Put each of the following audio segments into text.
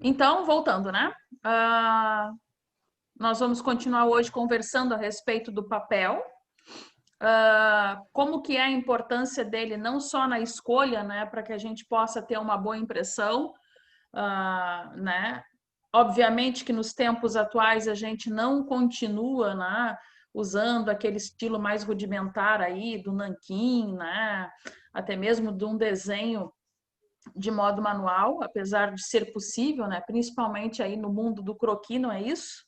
Então, voltando, né? Nós vamos continuar hoje conversando a respeito do papel, como que é a importância dele não só na escolha, né, para que a gente possa ter uma boa impressão, né? Obviamente que nos tempos atuais a gente não continua, né, usando aquele estilo mais rudimentar aí do nanquim, né? Até mesmo de um desenho de modo manual, apesar de ser possível, né? Principalmente aí no mundo do croquis, não é isso?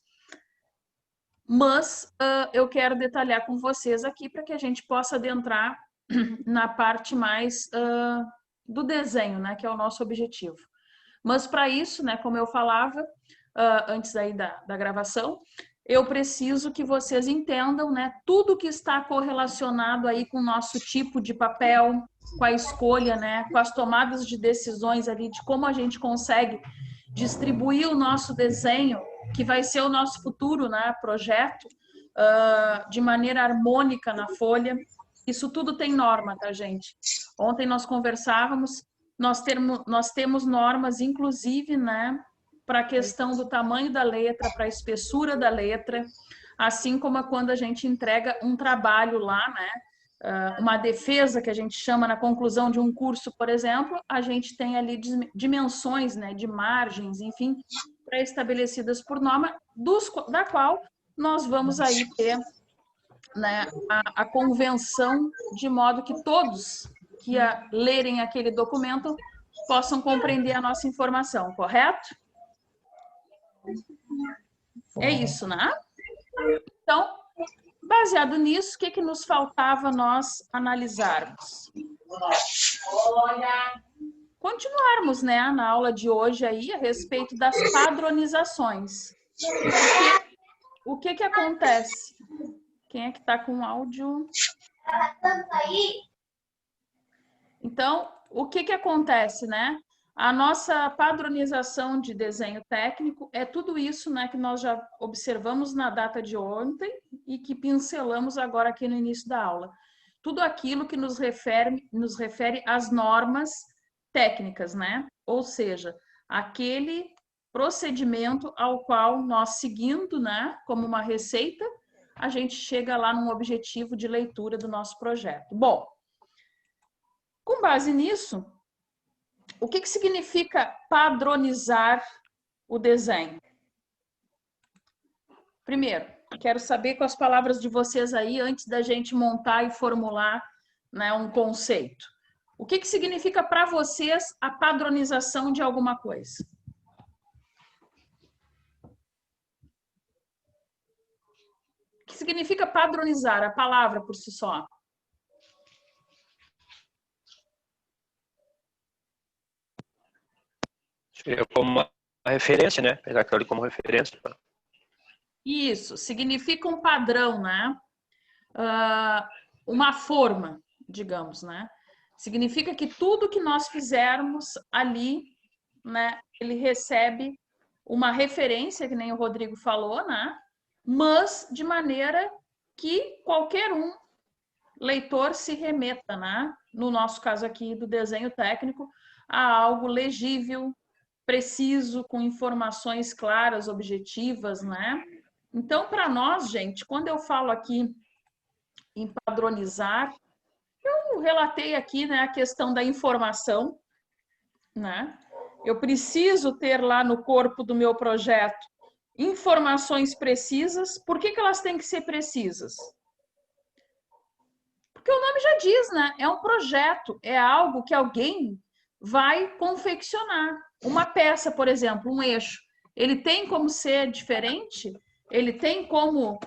Mas eu quero detalhar com vocês aqui para que a gente possa adentrar na parte mais do desenho, né? Que é o nosso objetivo. Mas para isso, né? Como eu falava antes aí da gravação, eu preciso que vocês entendam, né? Tudo que está correlacionado aí com o nosso tipo de papel, com a escolha, né? Com as tomadas de decisões ali de como a gente consegue distribuir o nosso desenho, que vai ser o nosso futuro, né? Projeto, de maneira harmônica na folha. Isso tudo tem norma, tá, gente? Ontem nós conversávamos, nós temos normas, inclusive, né? Para a questão do tamanho da letra, para a espessura da letra, assim como quando a gente entrega um trabalho lá, né? Uma defesa que a gente chama na conclusão de um curso, por exemplo, a gente tem ali dimensões, né, de margens, enfim, pré-estabelecidas por norma, da qual nós vamos aí ter, né, a convenção, de modo que todos que lerem aquele documento possam compreender a nossa informação, correto? É isso, né? Então, baseado nisso, o que nos faltava nós analisarmos? Continuarmos, né, na aula de hoje aí a respeito das padronizações. O que acontece? Quem é que está com áudio? Então, o que acontece, né? A nossa padronização de desenho técnico é tudo isso, né, que nós já observamos na data de ontem e que pincelamos agora aqui no início da aula. Tudo aquilo que nos refere às normas técnicas, né? Ou seja, aquele procedimento ao qual nós, seguindo, né, como uma receita, a gente chega lá num objetivo de leitura do nosso projeto. Bom, com base nisso, o que significa padronizar o desenho? Primeiro, quero saber com as palavras de vocês aí, antes da gente montar e formular, né, um conceito. O que significa para vocês a padronização de alguma coisa? O que significa padronizar, a palavra por si só? Seria como uma referência, né? Pegar aquilo ali como referência. Isso, significa um padrão, né? Uma forma, digamos, né? Significa que tudo que nós fizermos ali, né, ele recebe uma referência, que nem o Rodrigo falou, né? Mas de maneira que qualquer um leitor se remeta, né? No nosso caso aqui do desenho técnico, a algo legível, preciso, com informações claras, objetivas, né? Então, para nós, gente, quando eu falo aqui em padronizar, eu relatei aqui, né, a questão da informação, né? Eu preciso ter lá no corpo do meu projeto informações precisas. Por que elas têm que ser precisas? Porque o nome já diz, né? É um projeto, é algo que alguém vai confeccionar. Uma peça, por exemplo, um eixo, ele tem como ser diferente? Ele tem como...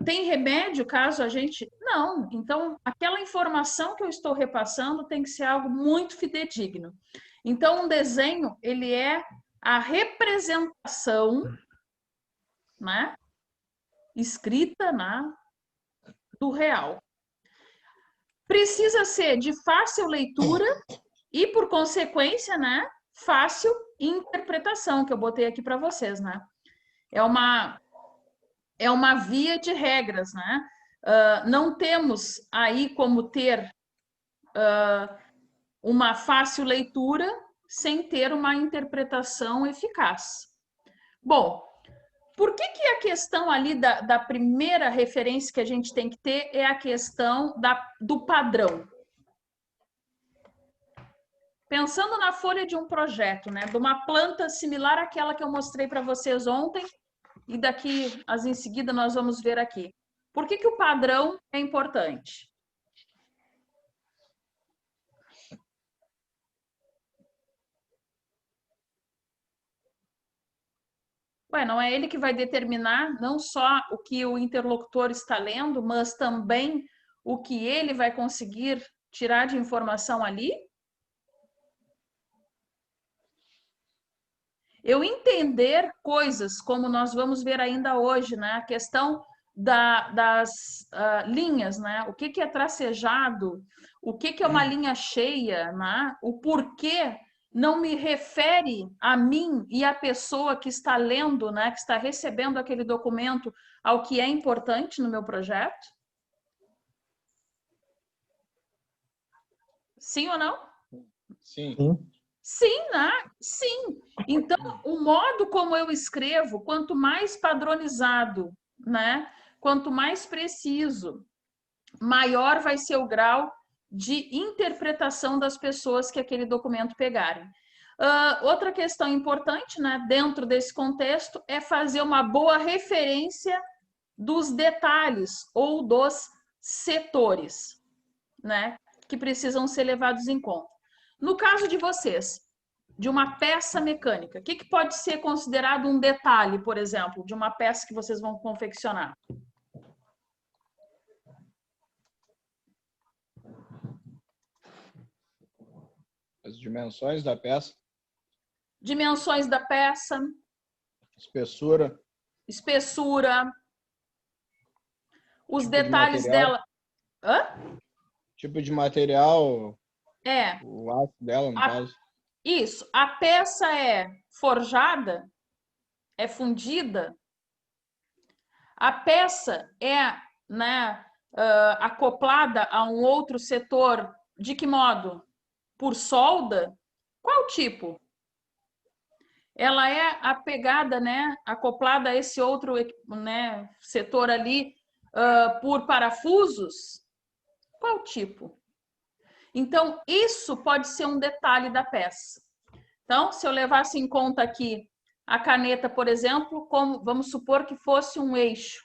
Tem remédio caso a gente... Não. Então, aquela informação que eu estou repassando tem que ser algo muito fidedigno. Então, um desenho, ele é a representação, né, escrita, né, do real. Precisa ser de fácil leitura e, por consequência, né, fácil interpretação, que eu botei aqui para vocês, né? É uma via de regras, né? Não temos aí como ter uma fácil leitura sem ter uma interpretação eficaz. Bom, por que a questão ali da primeira referência que a gente tem que ter é a questão do padrão? Pensando na folha de um projeto, né, de uma planta similar àquela que eu mostrei para vocês ontem, e daqui, em seguida, nós vamos ver aqui. Por que o padrão é importante? Ué, não é ele que vai determinar não só o que o interlocutor está lendo, mas também o que ele vai conseguir tirar de informação ali? Eu entender coisas, como nós vamos ver ainda hoje, né? A questão das linhas, né? O que é tracejado, o que é uma linha cheia, né? O porquê não me refere a mim e a pessoa que está lendo, né? Que está recebendo aquele documento ao que é importante no meu projeto? Sim ou não? Sim. Sim, né? Sim. Então, o modo como eu escrevo, quanto mais padronizado, né? Quanto mais preciso, maior vai ser o grau de interpretação das pessoas que aquele documento pegarem. Outra questão importante, né, dentro desse contexto, é fazer uma boa referência dos detalhes ou dos setores, né, que precisam ser levados em conta. No caso de vocês, de uma peça mecânica, o que pode ser considerado um detalhe, por exemplo, de uma peça que vocês vão confeccionar? As dimensões da peça. Dimensões da peça. Espessura. Espessura. Os tipo detalhes de dela. Hã? Tipo de material. É. O aço dela, no caso. Isso. A peça é forjada? É fundida? A peça é, né, acoplada a um outro setor? De que modo? Por solda? Qual tipo? Ela é apegada, né, acoplada a esse outro, né, setor ali por parafusos? Qual tipo? Então, isso pode ser um detalhe da peça. Então, se eu levasse em conta aqui a caneta, por exemplo, como vamos supor que fosse um eixo.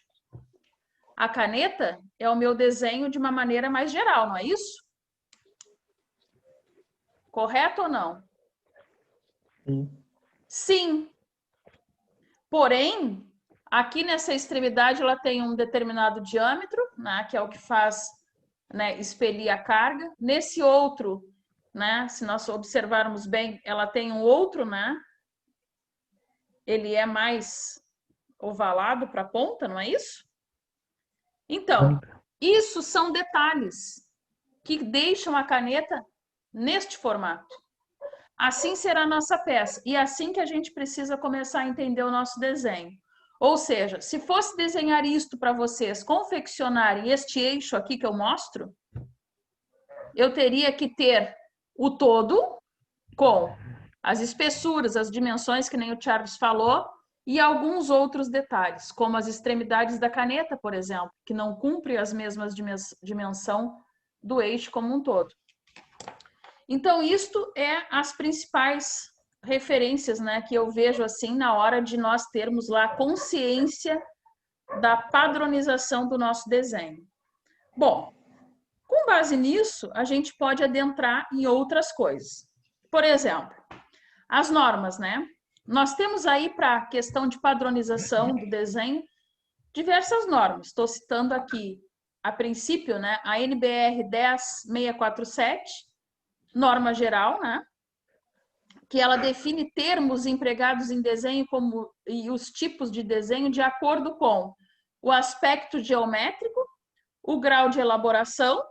A caneta é o meu desenho de uma maneira mais geral, não é isso? Correto ou não? Sim. Porém, aqui nessa extremidade ela tem um determinado diâmetro, né, que é o que faz, né, expelir a carga. Nesse outro, né, se nós observarmos bem, ela tem um outro, né? Ele é mais ovalado para a ponta, não é isso? Então, isso são detalhes que deixam a caneta neste formato. Assim será a nossa peça. E é assim que a gente precisa começar a entender o nosso desenho. Ou seja, se fosse desenhar isto para vocês confeccionarem este eixo aqui que eu mostro, eu teria que ter o todo com as espessuras, as dimensões, que nem o Charles falou, e alguns outros detalhes, como as extremidades da caneta, por exemplo, que não cumpre as mesmas dimensão do eixo como um todo. Então, isto é as principais referências, né, que eu vejo assim na hora de nós termos lá consciência da padronização do nosso desenho. Bom, com base nisso, a gente pode adentrar em outras coisas. Por exemplo, as normas, né? Nós temos aí para a questão de padronização do desenho diversas normas. Estou citando aqui, a princípio, né, a NBR 10647, norma geral, né? Que ela define termos empregados em desenho e os tipos de desenho de acordo com o aspecto geométrico, o grau de elaboração,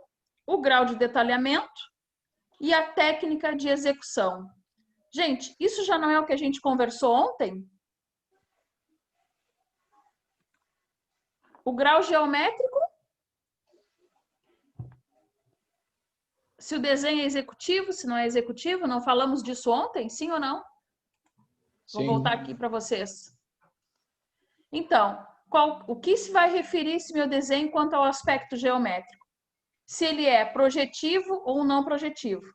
o grau de detalhamento e a técnica de execução. Gente, isso já não é o que a gente conversou ontem? O grau geométrico se o desenho é executivo, se não é executivo, não falamos disso ontem, sim ou não? Vou Sim. voltar aqui para vocês. Então, o que se vai referir esse meu desenho quanto ao aspecto geométrico? Se ele é projetivo ou não projetivo.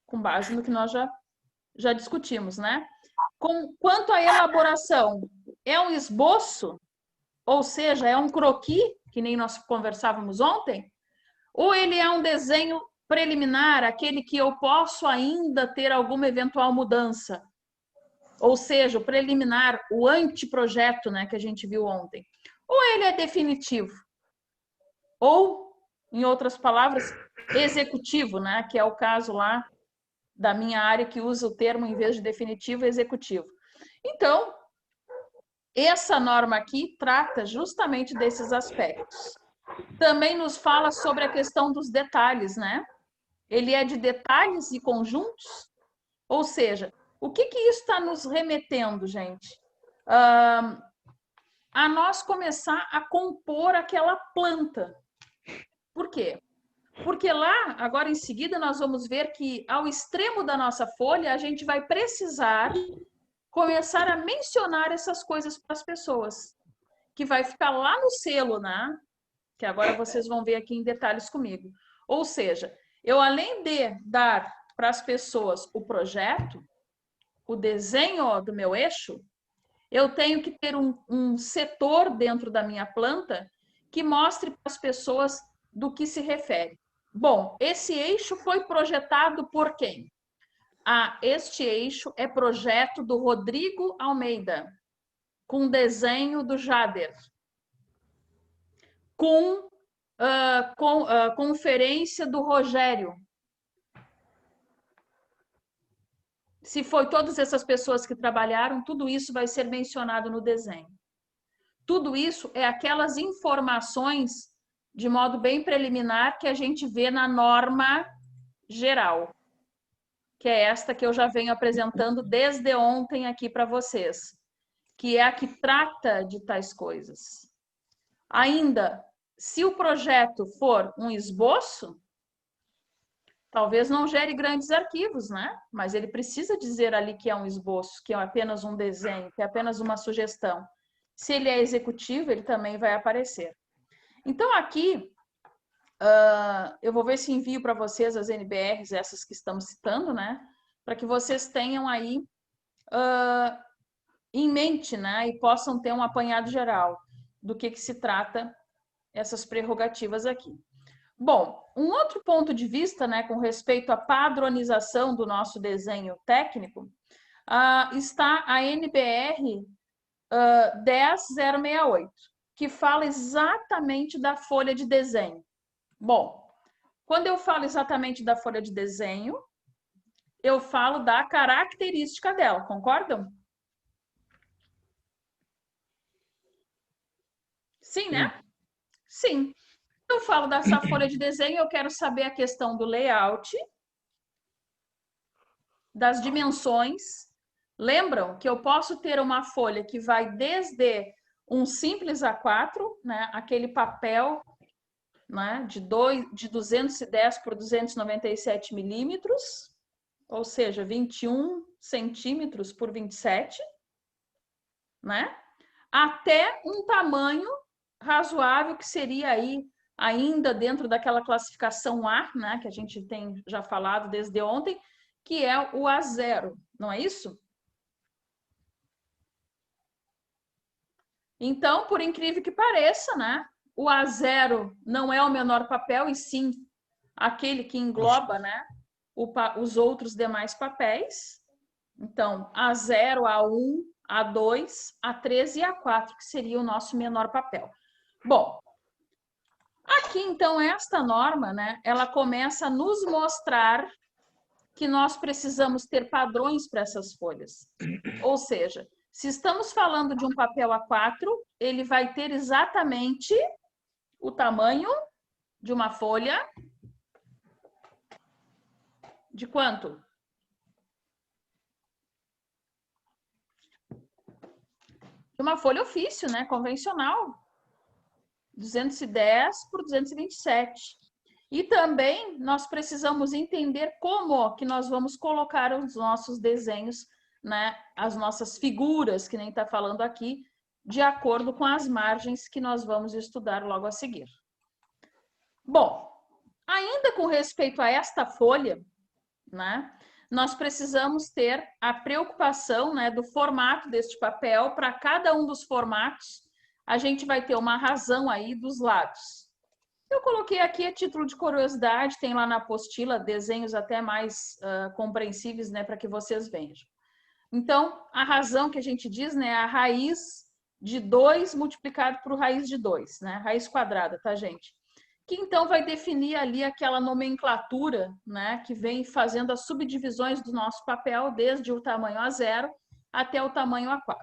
Com base no que nós já discutimos, né? Quanto à elaboração, é um esboço, ou seja, é um croquis, que nem nós conversávamos ontem, ou ele é um desenho preliminar, aquele que eu posso ainda ter alguma eventual mudança, ou seja, o preliminar, o anteprojeto, né, que a gente viu ontem, ou ele é definitivo, ou, em outras palavras, executivo, né, que é o caso lá da minha área que usa o termo, em vez de definitivo, executivo. Então, essa norma aqui trata justamente desses aspectos. Também nos fala sobre a questão dos detalhes, né? Ele é de detalhes e conjuntos, ou seja, o que isso está nos remetendo, gente? A nós começar a compor aquela planta. Por quê? Porque lá, agora em seguida, nós vamos ver que ao extremo da nossa folha, a gente vai precisar começar a mencionar essas coisas para as pessoas, que vai ficar lá no selo, né? Que agora vocês vão ver aqui em detalhes comigo. Ou seja, eu além de dar para as pessoas o projeto, o desenho do meu eixo, eu tenho que ter um setor dentro da minha planta que mostre para as pessoas do que se refere. Bom, esse eixo foi projetado por quem? Este eixo é projeto do Rodrigo Almeida, com desenho do Jader, com conferência do Rogério. Se foi todas essas pessoas que trabalharam, tudo isso vai ser mencionado no desenho. Tudo isso é aquelas informações de modo bem preliminar que a gente vê na norma geral, que é esta que eu já venho apresentando desde ontem aqui para vocês, que é a que trata de tais coisas. Ainda, se o projeto for um esboço, talvez não gere grandes arquivos, né? Mas ele precisa dizer ali que é um esboço, que é apenas um desenho, que é apenas uma sugestão. Se ele é executivo, ele também vai aparecer. Então, aqui, eu vou ver se envio para vocês as NBRs, essas que estamos citando, né? Para que vocês tenham aí em mente, né? E possam ter um apanhado geral do que se trata essas prerrogativas aqui. Bom, um outro ponto de vista, né, com respeito à padronização do nosso desenho técnico, está a NBR 10068, que fala exatamente da folha de desenho. Bom, quando eu falo exatamente da folha de desenho, eu falo da característica dela, concordam? Sim, né? Sim. Eu falo dessa folha de desenho, eu quero saber a questão do layout, das dimensões. Lembram que eu posso ter uma folha que vai desde um simples A4, né, aquele papel, né, de 210 por 297 milímetros, ou seja, 21 centímetros por 27, né, até um tamanho razoável que seria aí ainda dentro daquela classificação A, né, que a gente tem já falado desde ontem, que é o A0, não é isso? Então, por incrível que pareça, né, o A0 não é o menor papel, e sim aquele que engloba, né, os outros demais papéis. Então, A0, A1, A2, A3 e A4, que seria o nosso menor papel. Bom, aqui, então, esta norma, né, ela começa a nos mostrar que nós precisamos ter padrões para essas folhas. Ou seja, se estamos falando de um papel A4, ele vai ter exatamente o tamanho de uma folha de quanto? De uma folha ofício, né, convencional. 210 por 227. E também nós precisamos entender como que nós vamos colocar os nossos desenhos, né, as nossas figuras, que nem está falando aqui, de acordo com as margens que nós vamos estudar logo a seguir. Bom, ainda com respeito a esta folha, né, nós precisamos ter a preocupação, né, do formato deste papel. Para cada um dos formatos, a gente vai ter uma razão aí dos lados. Eu coloquei aqui a título de curiosidade, tem lá na apostila desenhos até mais compreensíveis, né, para que vocês vejam. Então, a razão que a gente diz, né, é a raiz de 2 multiplicado por raiz de 2, né, raiz quadrada, tá, gente? Que então vai definir ali aquela nomenclatura, né, que vem fazendo as subdivisões do nosso papel, desde o tamanho A0 até o tamanho A4.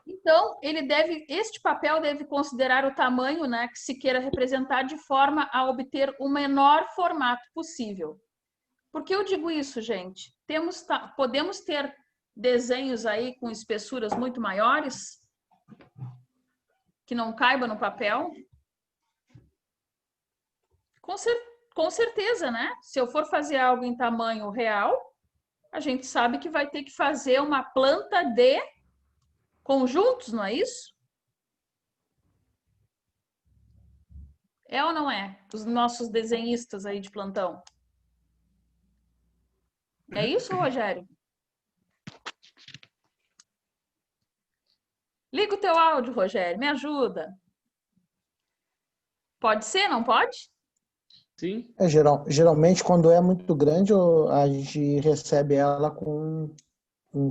Então, este papel deve considerar o tamanho, né, que se queira representar de forma a obter o menor formato possível. Por que eu digo isso, gente? Podemos ter desenhos aí com espessuras muito maiores, que não caibam no papel? Com certeza, né? Se eu for fazer algo em tamanho real, a gente sabe que vai ter que fazer uma planta de conjuntos, não é isso? É ou não é? Os nossos desenhistas aí de plantão. É isso, Rogério? Liga o teu áudio, Rogério, me ajuda. Pode ser, não pode? Sim. Geralmente, quando é muito grande, a gente recebe ela com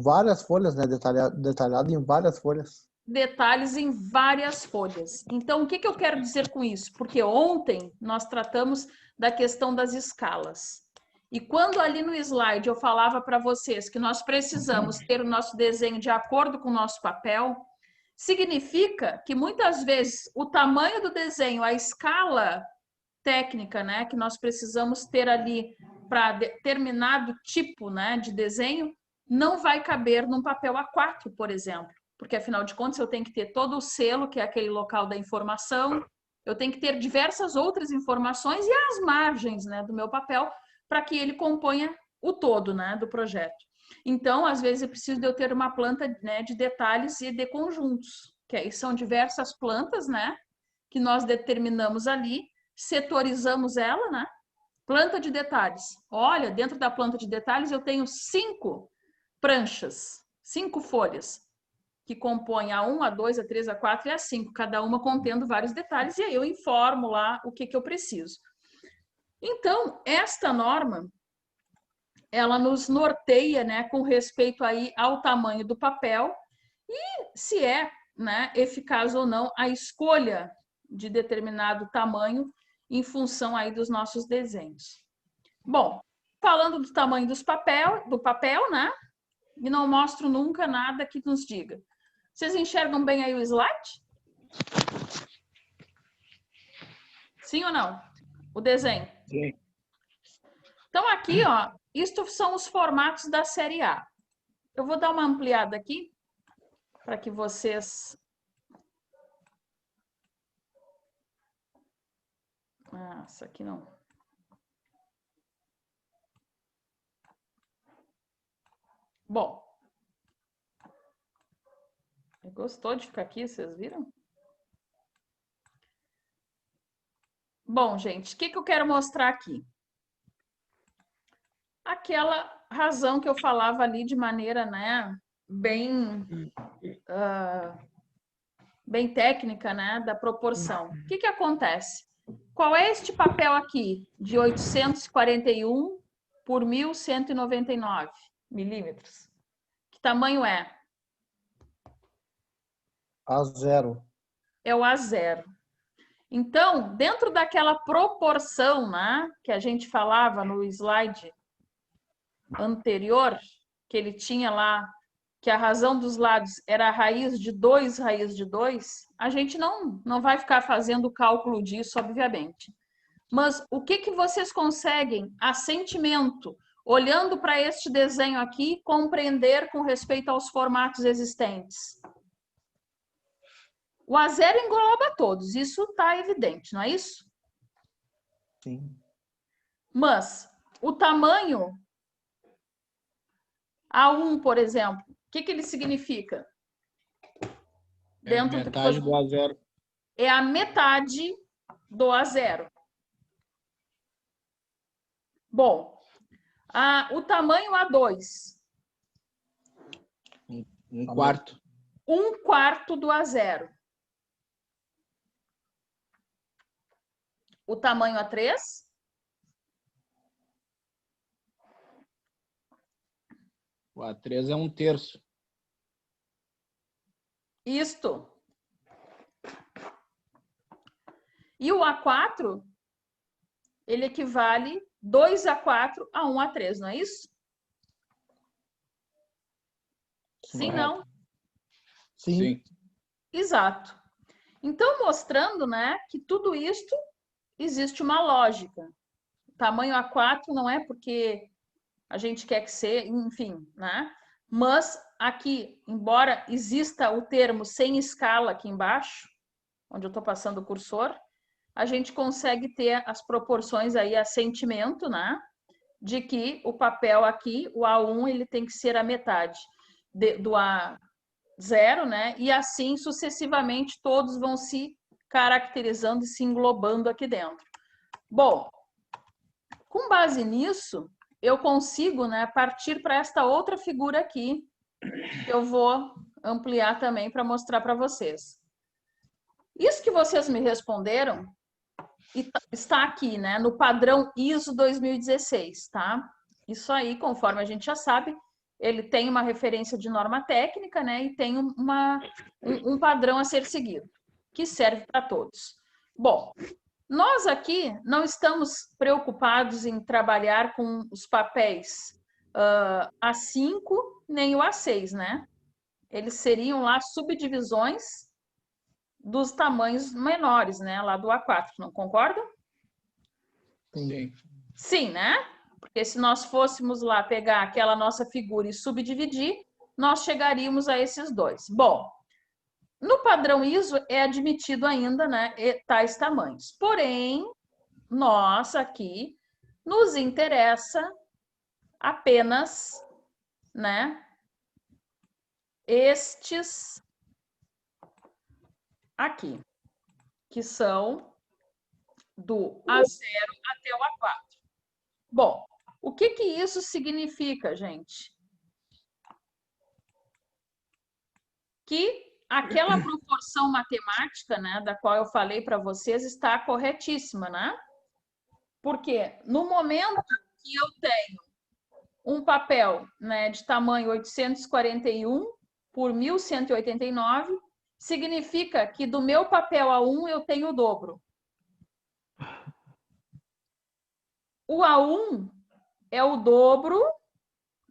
várias folhas, né? Detalhado em várias folhas. Detalhes em várias folhas. Então, o que eu quero dizer com isso? Porque ontem nós tratamos da questão das escalas. E quando ali no slide eu falava para vocês que nós precisamos ter o nosso desenho de acordo com o nosso papel, significa que muitas vezes o tamanho do desenho, a escala técnica, né, que nós precisamos ter ali para determinado tipo, né, de desenho, não vai caber num papel A4, por exemplo. Porque, afinal de contas, eu tenho que ter todo o selo, que é aquele local da informação, eu tenho que ter diversas outras informações e as margens, né, do meu papel, para que ele componha o todo, né, do projeto. Então, às vezes, eu preciso de eu ter uma planta, né, de detalhes e de conjuntos, que aí são diversas plantas, né, que nós determinamos ali, setorizamos ela, né? Planta de detalhes. Olha, dentro da planta de detalhes eu tenho 5 pranchas, 5 folhas, que compõem a 1, A2, A3, A4 e A5, cada uma contendo vários detalhes, e aí eu informo lá o que eu preciso. Então, esta norma, ela nos norteia, né, com respeito aí ao tamanho do papel e se é, né, eficaz ou não a escolha de determinado tamanho em função aí dos nossos desenhos. Bom, falando do tamanho do papel, né? E não mostro nunca nada que nos diga. Vocês enxergam bem aí o slide? Sim ou não? O desenho? Sim. Então aqui, ó, isto são os formatos da série A. Eu vou dar uma ampliada aqui para que vocês... Ah, isso aqui não. Bom. Gostou de ficar aqui, vocês viram? Bom, gente, o que eu quero mostrar aqui? Aquela razão que eu falava ali de maneira, né, bem técnica, né, da proporção. O que acontece? Qual é este papel aqui de 841 por 1.199 milímetros? Que tamanho é? A0. É o A0. Então, dentro daquela proporção, né, que a gente falava no slide anterior, que ele tinha lá, que a razão dos lados era a raiz de 2, a gente não vai ficar fazendo o cálculo disso, obviamente. Mas o que vocês conseguem, a sentimento, olhando para este desenho aqui, compreender com respeito aos formatos existentes? O A0 engloba todos, isso está evidente, não é isso? Sim. Mas o tamanho A1, por exemplo, o que ele significa? É metade do A0. É a metade do A0. Bom, o tamanho A2. Um quarto. 1/4 do A0. O tamanho A3? O A3 é 1/3. Isto. E o A4, ele equivale 2/4 a 1/3, não é isso? Sim, não? Sim. Exato. Então, mostrando, né, que tudo isto existe uma lógica. Tamanho A4 não é porque a gente quer que seja, enfim, né? Mas aqui, embora exista o termo sem escala aqui embaixo, onde eu estou passando o cursor, a gente consegue ter as proporções aí a sentimento, né? De que o papel aqui, o A1, ele tem que ser a metade do A0, né? E assim sucessivamente todos vão se caracterizando e se englobando aqui dentro. Bom, com base nisso, eu consigo, né, partir para esta outra figura aqui, que eu vou ampliar também para mostrar para vocês. Isso que vocês me responderam está aqui, né, no padrão ISO 2016, tá? Isso aí, conforme a gente já sabe, ele tem uma referência de norma técnica, né, e tem um padrão a ser seguido, que serve para todos. Bom, nós aqui não estamos preocupados em trabalhar com os papéis A5 nem o A6, né? Eles seriam lá subdivisões dos tamanhos menores, né? Lá do A4, não concordam? Sim. Sim, né? Porque se nós fôssemos lá pegar aquela nossa figura e subdividir, nós chegaríamos a esses dois. Bom, no padrão ISO é admitido ainda, né, tais tamanhos. Porém, nós aqui nos interessa apenas, né, estes aqui, que são do A0 até o A4. Bom, o que isso significa, gente? Que aquela proporção matemática, né, da qual eu falei para vocês, está corretíssima, né? Porque no momento que eu tenho um papel, né, de tamanho 841 por 1189, significa que do meu papel A1 eu tenho o dobro. O A1 é o dobro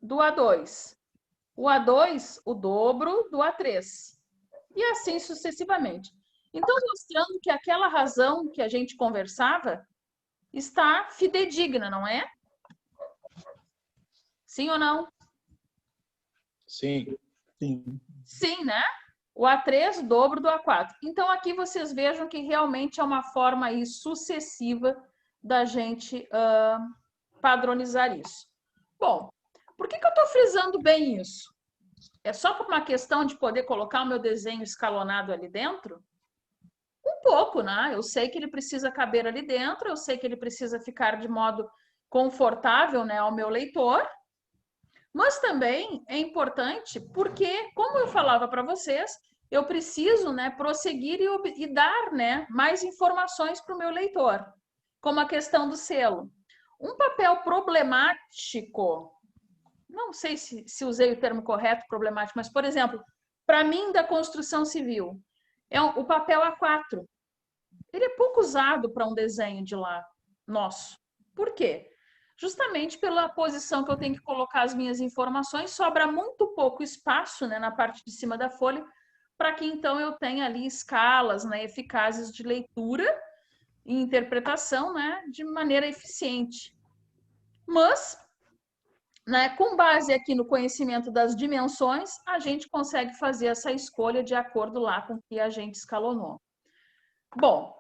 do A2. O A2, o dobro do A3. E assim sucessivamente. Então, mostrando que aquela razão que a gente conversava está fidedigna, não é? Sim ou não? Sim. Sim. Sim, né? O A3, o dobro do A4. Então, aqui vocês vejam que realmente é uma forma aí sucessiva da gente padronizar isso. Bom, por que eu estou frisando bem isso? É só por uma questão de poder colocar o meu desenho escalonado ali dentro? Um pouco, né? Eu sei que ele precisa caber ali dentro, eu sei que ele precisa ficar de modo confortável, né, ao meu leitor, mas também é importante porque, como eu falava para vocês, eu preciso, né, prosseguir e dar, né, mais informações para o meu leitor, como a questão do selo. Um papel problemático, não sei se usei o termo correto, problemático, mas, por exemplo, para mim, da construção civil, é o papel A4. Ele é pouco usado para um desenho de lá nosso. Por quê? Justamente pela posição que eu tenho que colocar as minhas informações, sobra muito pouco espaço, né, na parte de cima da folha, para que então eu tenha ali escalas, né, eficazes de leitura e interpretação, né, de maneira eficiente. Mas, né, com base aqui no conhecimento das dimensões, a gente consegue fazer essa escolha de acordo lá com o que a gente escalonou. Bom,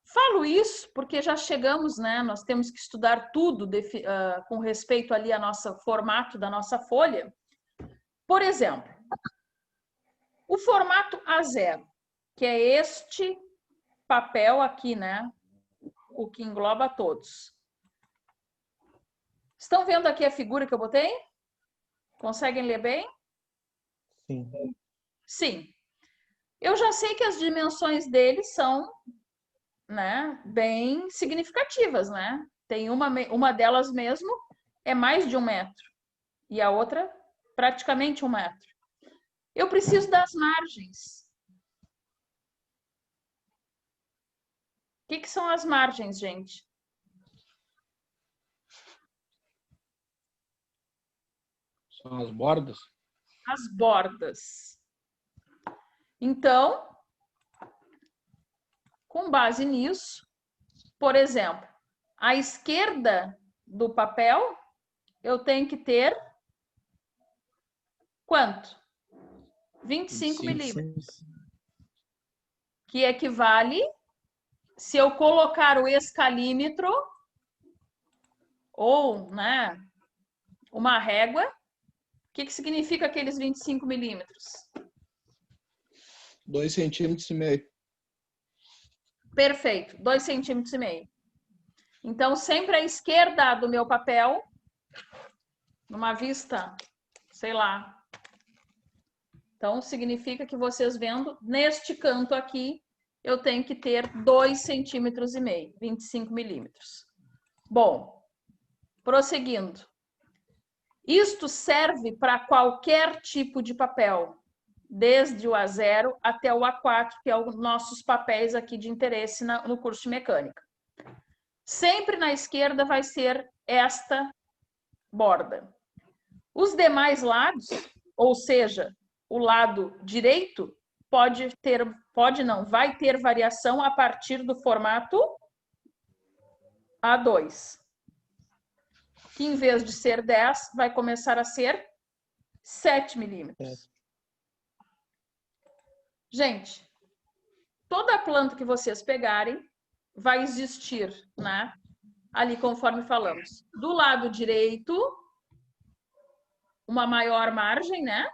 Falo isso porque já chegamos, né? Nós temos que estudar tudo com respeito ali ao nosso formato da nossa folha. Por exemplo, o formato A0, que é este papel aqui, né? O que engloba todos. Estão vendo aqui a figura que eu botei? Conseguem ler bem? Sim. Sim. Eu já sei que as dimensões dele são, né, bem significativas, né? Tem uma delas mesmo é mais de 1 metro e a outra praticamente 1 metro. Eu preciso das margens. O que são as margens, gente? São as bordas. As bordas. Então, com base nisso, por exemplo, à esquerda do papel, eu tenho que ter quanto? 25 milímetros. Que equivale, se eu colocar o escalímetro ou, né, uma régua, o que significa aqueles 25 milímetros? 2,5 centímetros. Perfeito, 2,5 centímetros. Então, sempre à esquerda do meu papel, numa vista, sei lá. Então, significa que vocês vendo, neste canto aqui, eu tenho que ter 2,5 centímetros, 25 milímetros. Bom, prosseguindo. Isto serve para qualquer tipo de papel, desde o A0 até o A4, que é os nossos papéis aqui de interesse no curso de mecânica. Sempre na esquerda vai ser esta borda. Os demais lados, ou seja, o lado direito, vai ter variação a partir do formato A2. Que em vez de ser 10, vai começar a ser 7 milímetros. Gente, toda planta que vocês pegarem vai existir, né? Ali, conforme falamos. Do lado direito, uma maior margem, né?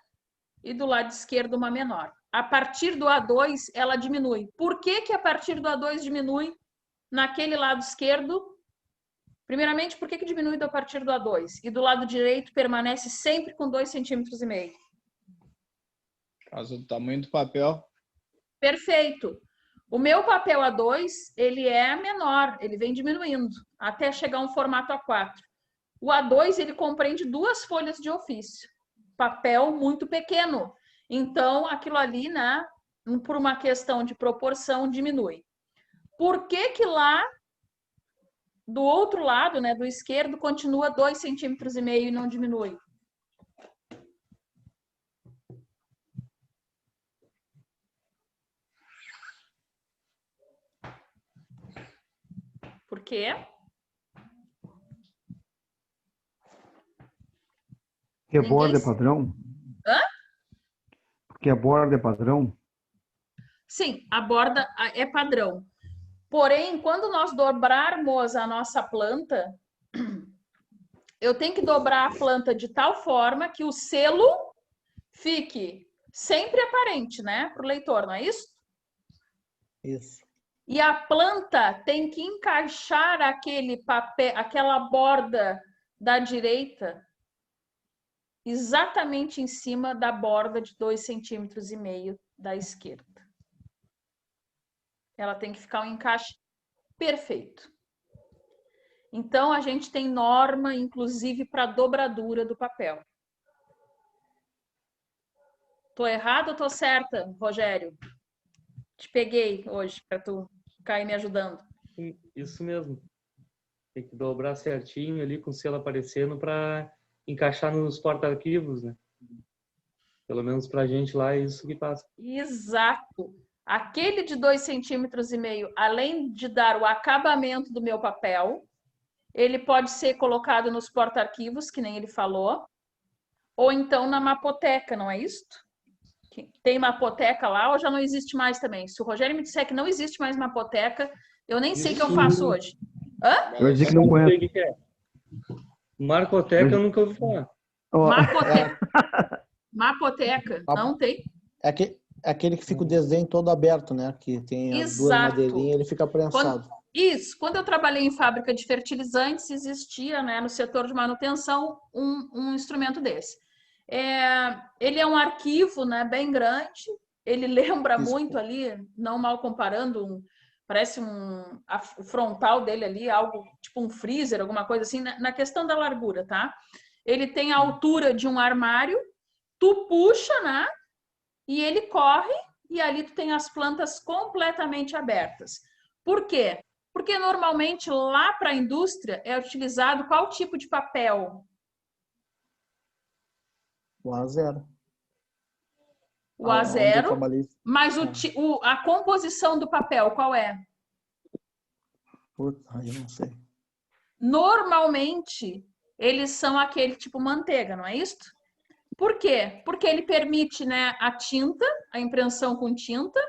E do lado esquerdo, uma menor. A partir do A2, ela diminui. Por que a partir do A2 diminui naquele lado esquerdo? Primeiramente, por que diminui a partir do A2? E do lado direito permanece sempre com 2,5 centímetros. Por causa do tamanho do papel. Perfeito. O meu papel A2, ele é menor, ele vem diminuindo, até chegar a um formato A4. O A2, ele compreende 2 folhas de ofício. Papel muito pequeno. Então, aquilo ali, né, por uma questão de proporção, diminui. Por que lá, do outro lado, né, do esquerdo, continua 2,5 centímetros e não diminui? Por quê? Porque a borda é padrão? Hã? Porque a borda é padrão? Sim, a borda é padrão. Porém, quando nós dobrarmos a nossa planta, eu tenho que dobrar a planta de tal forma que o selo fique sempre aparente, né, para o leitor, não é isso? Isso. E a planta tem que encaixar aquele papel, aquela borda da direita exatamente em cima da borda de 2,5 centímetros da esquerda. Ela tem que ficar um encaixe perfeito. Então, a gente tem norma, inclusive, para dobradura do papel. Tô errada ou tô certa, Rogério? Te peguei hoje para tu ficar aí me ajudando. Isso mesmo. Tem que dobrar certinho ali com o selo aparecendo para encaixar nos porta-arquivos, né? Pelo menos para a gente lá é isso que passa. Exato. Aquele de 2,5 centímetros, além de dar o acabamento do meu papel, ele pode ser colocado nos porta-arquivos, que nem ele falou, ou então na mapoteca, não é isso? Tem mapoteca lá ou já não existe mais também? Se o Rogério me disser que não existe mais mapoteca, Eu nem sei o que eu faço hoje. Hã? Eu ia dizer que não Não sei conhece. o que que é. Marcoteca eu nunca ouvi falar. Ó, Mapoteca. Mapoteca. Não tem? É aquele que fica o desenho todo aberto, né? Que tem as duas Exato. madeirinhas, ele fica prensado. Quando eu trabalhei em fábrica de fertilizantes, existia, né, no setor de manutenção um instrumento desse. Ele é um arquivo, né, bem grande, ele lembra Isso. muito ali, não mal comparando, parece o frontal dele ali, algo tipo um freezer, alguma coisa assim, na questão da largura, tá? Ele tem a altura de um armário, tu puxa, né, e ele corre, e ali tu tem as plantas completamente abertas. Por quê? Porque normalmente lá para a indústria é utilizado qual tipo de papel? O A0. O Onde eu A0, trabalhei. mas a composição do papel qual é? Puta, eu não sei. Normalmente eles são aquele tipo manteiga, não é isso? Por quê? Porque ele permite, né, a tinta, a impressão com tinta,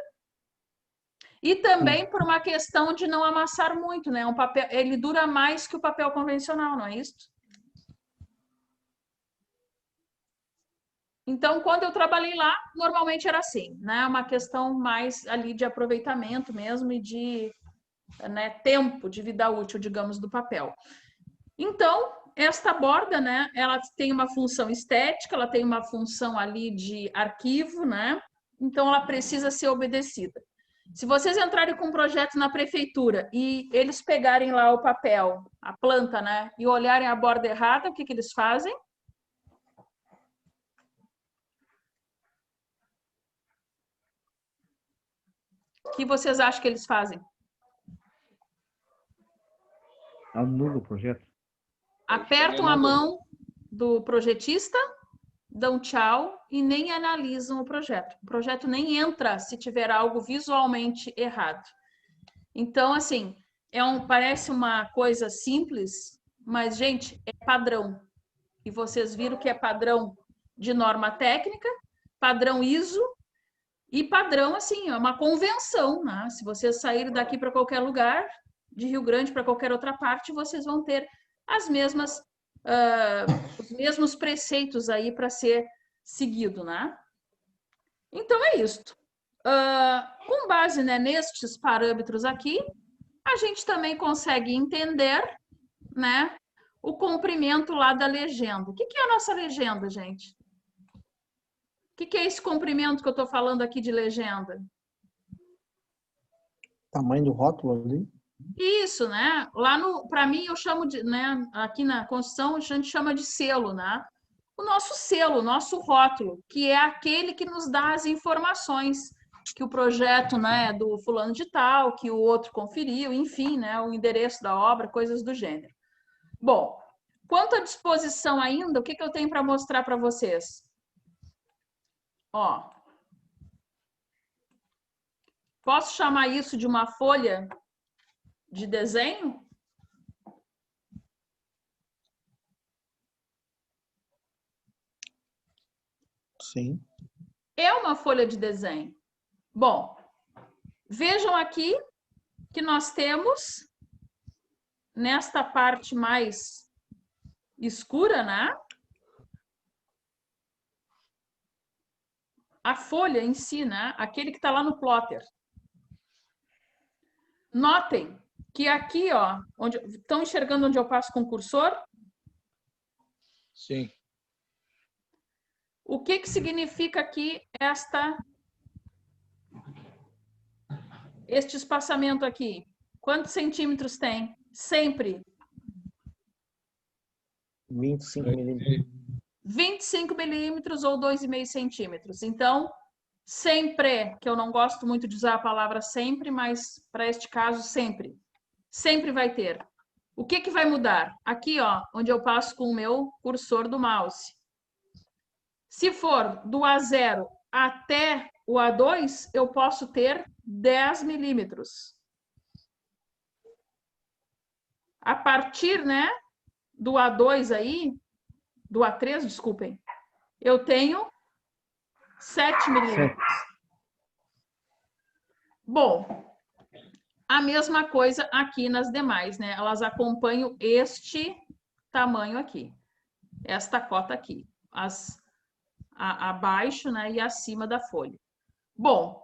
e também por uma questão de não amassar muito, né? Um papel, ele dura mais que o papel convencional, não é isso? Então, quando eu trabalhei lá, normalmente era assim, né? Uma questão mais ali de aproveitamento mesmo e de, né, tempo de vida útil, digamos, do papel. Então, esta borda, né, ela tem uma função estética, ela tem uma função ali de arquivo, né? Então, ela precisa ser obedecida. Se vocês entrarem com um projeto na prefeitura e eles pegarem lá o papel, a planta, né, e olharem a borda errada, o que que eles fazem? O que vocês acham que eles fazem? anula o projeto. Apertam a mão do projetista, dão tchau e nem analisam o projeto. O projeto nem entra se tiver algo visualmente errado. Então, assim, parece uma coisa simples, mas, gente, é padrão. E vocês viram que é padrão de norma técnica, padrão ISO e padrão, assim, é uma convenção, né? Se vocês saírem daqui para qualquer lugar, de Rio Grande para qualquer outra parte, vocês vão ter os mesmos preceitos aí para ser seguido, né? Então é isto. Com base, né, nestes parâmetros aqui, a gente também consegue entender, né, o comprimento lá da legenda. O que é a nossa legenda, gente? O que é esse comprimento que eu estou falando aqui de legenda? Tamanho do rótulo ali. Isso, né? Para mim, eu chamo de, né? Aqui na construção, a gente chama de selo, né? O nosso selo, o nosso rótulo, que é aquele que nos dá as informações que o projeto, né, é do fulano de tal, que o outro conferiu, enfim, né? O endereço da obra, coisas do gênero. Bom, quanto à disposição ainda, o que eu tenho para mostrar para vocês? Ó, posso chamar isso de uma folha de desenho? Sim. É uma folha de desenho. Bom, vejam aqui que nós temos nesta parte mais escura, né? A folha em si, né? Aquele que está lá no plotter. Notem que aqui, ó, estão enxergando onde eu passo com o cursor? Sim. O que significa aqui este espaçamento aqui? Quantos centímetros tem? Sempre. 25 milímetros. 25 milímetros ou 2,5 centímetros. Então, sempre, que eu não gosto muito de usar a palavra sempre, mas para este caso, sempre. Sempre vai ter. O que vai mudar? Aqui, ó, onde eu passo com o meu cursor do mouse. Se for do A0 até o A2, eu posso ter 10 milímetros. A partir, né, do A2 aí, do A3, desculpem, eu tenho 7 milímetros. Bom, A mesma coisa aqui nas demais, né? Elas acompanham este tamanho aqui, esta cota aqui, abaixo, né, e acima da folha. Bom,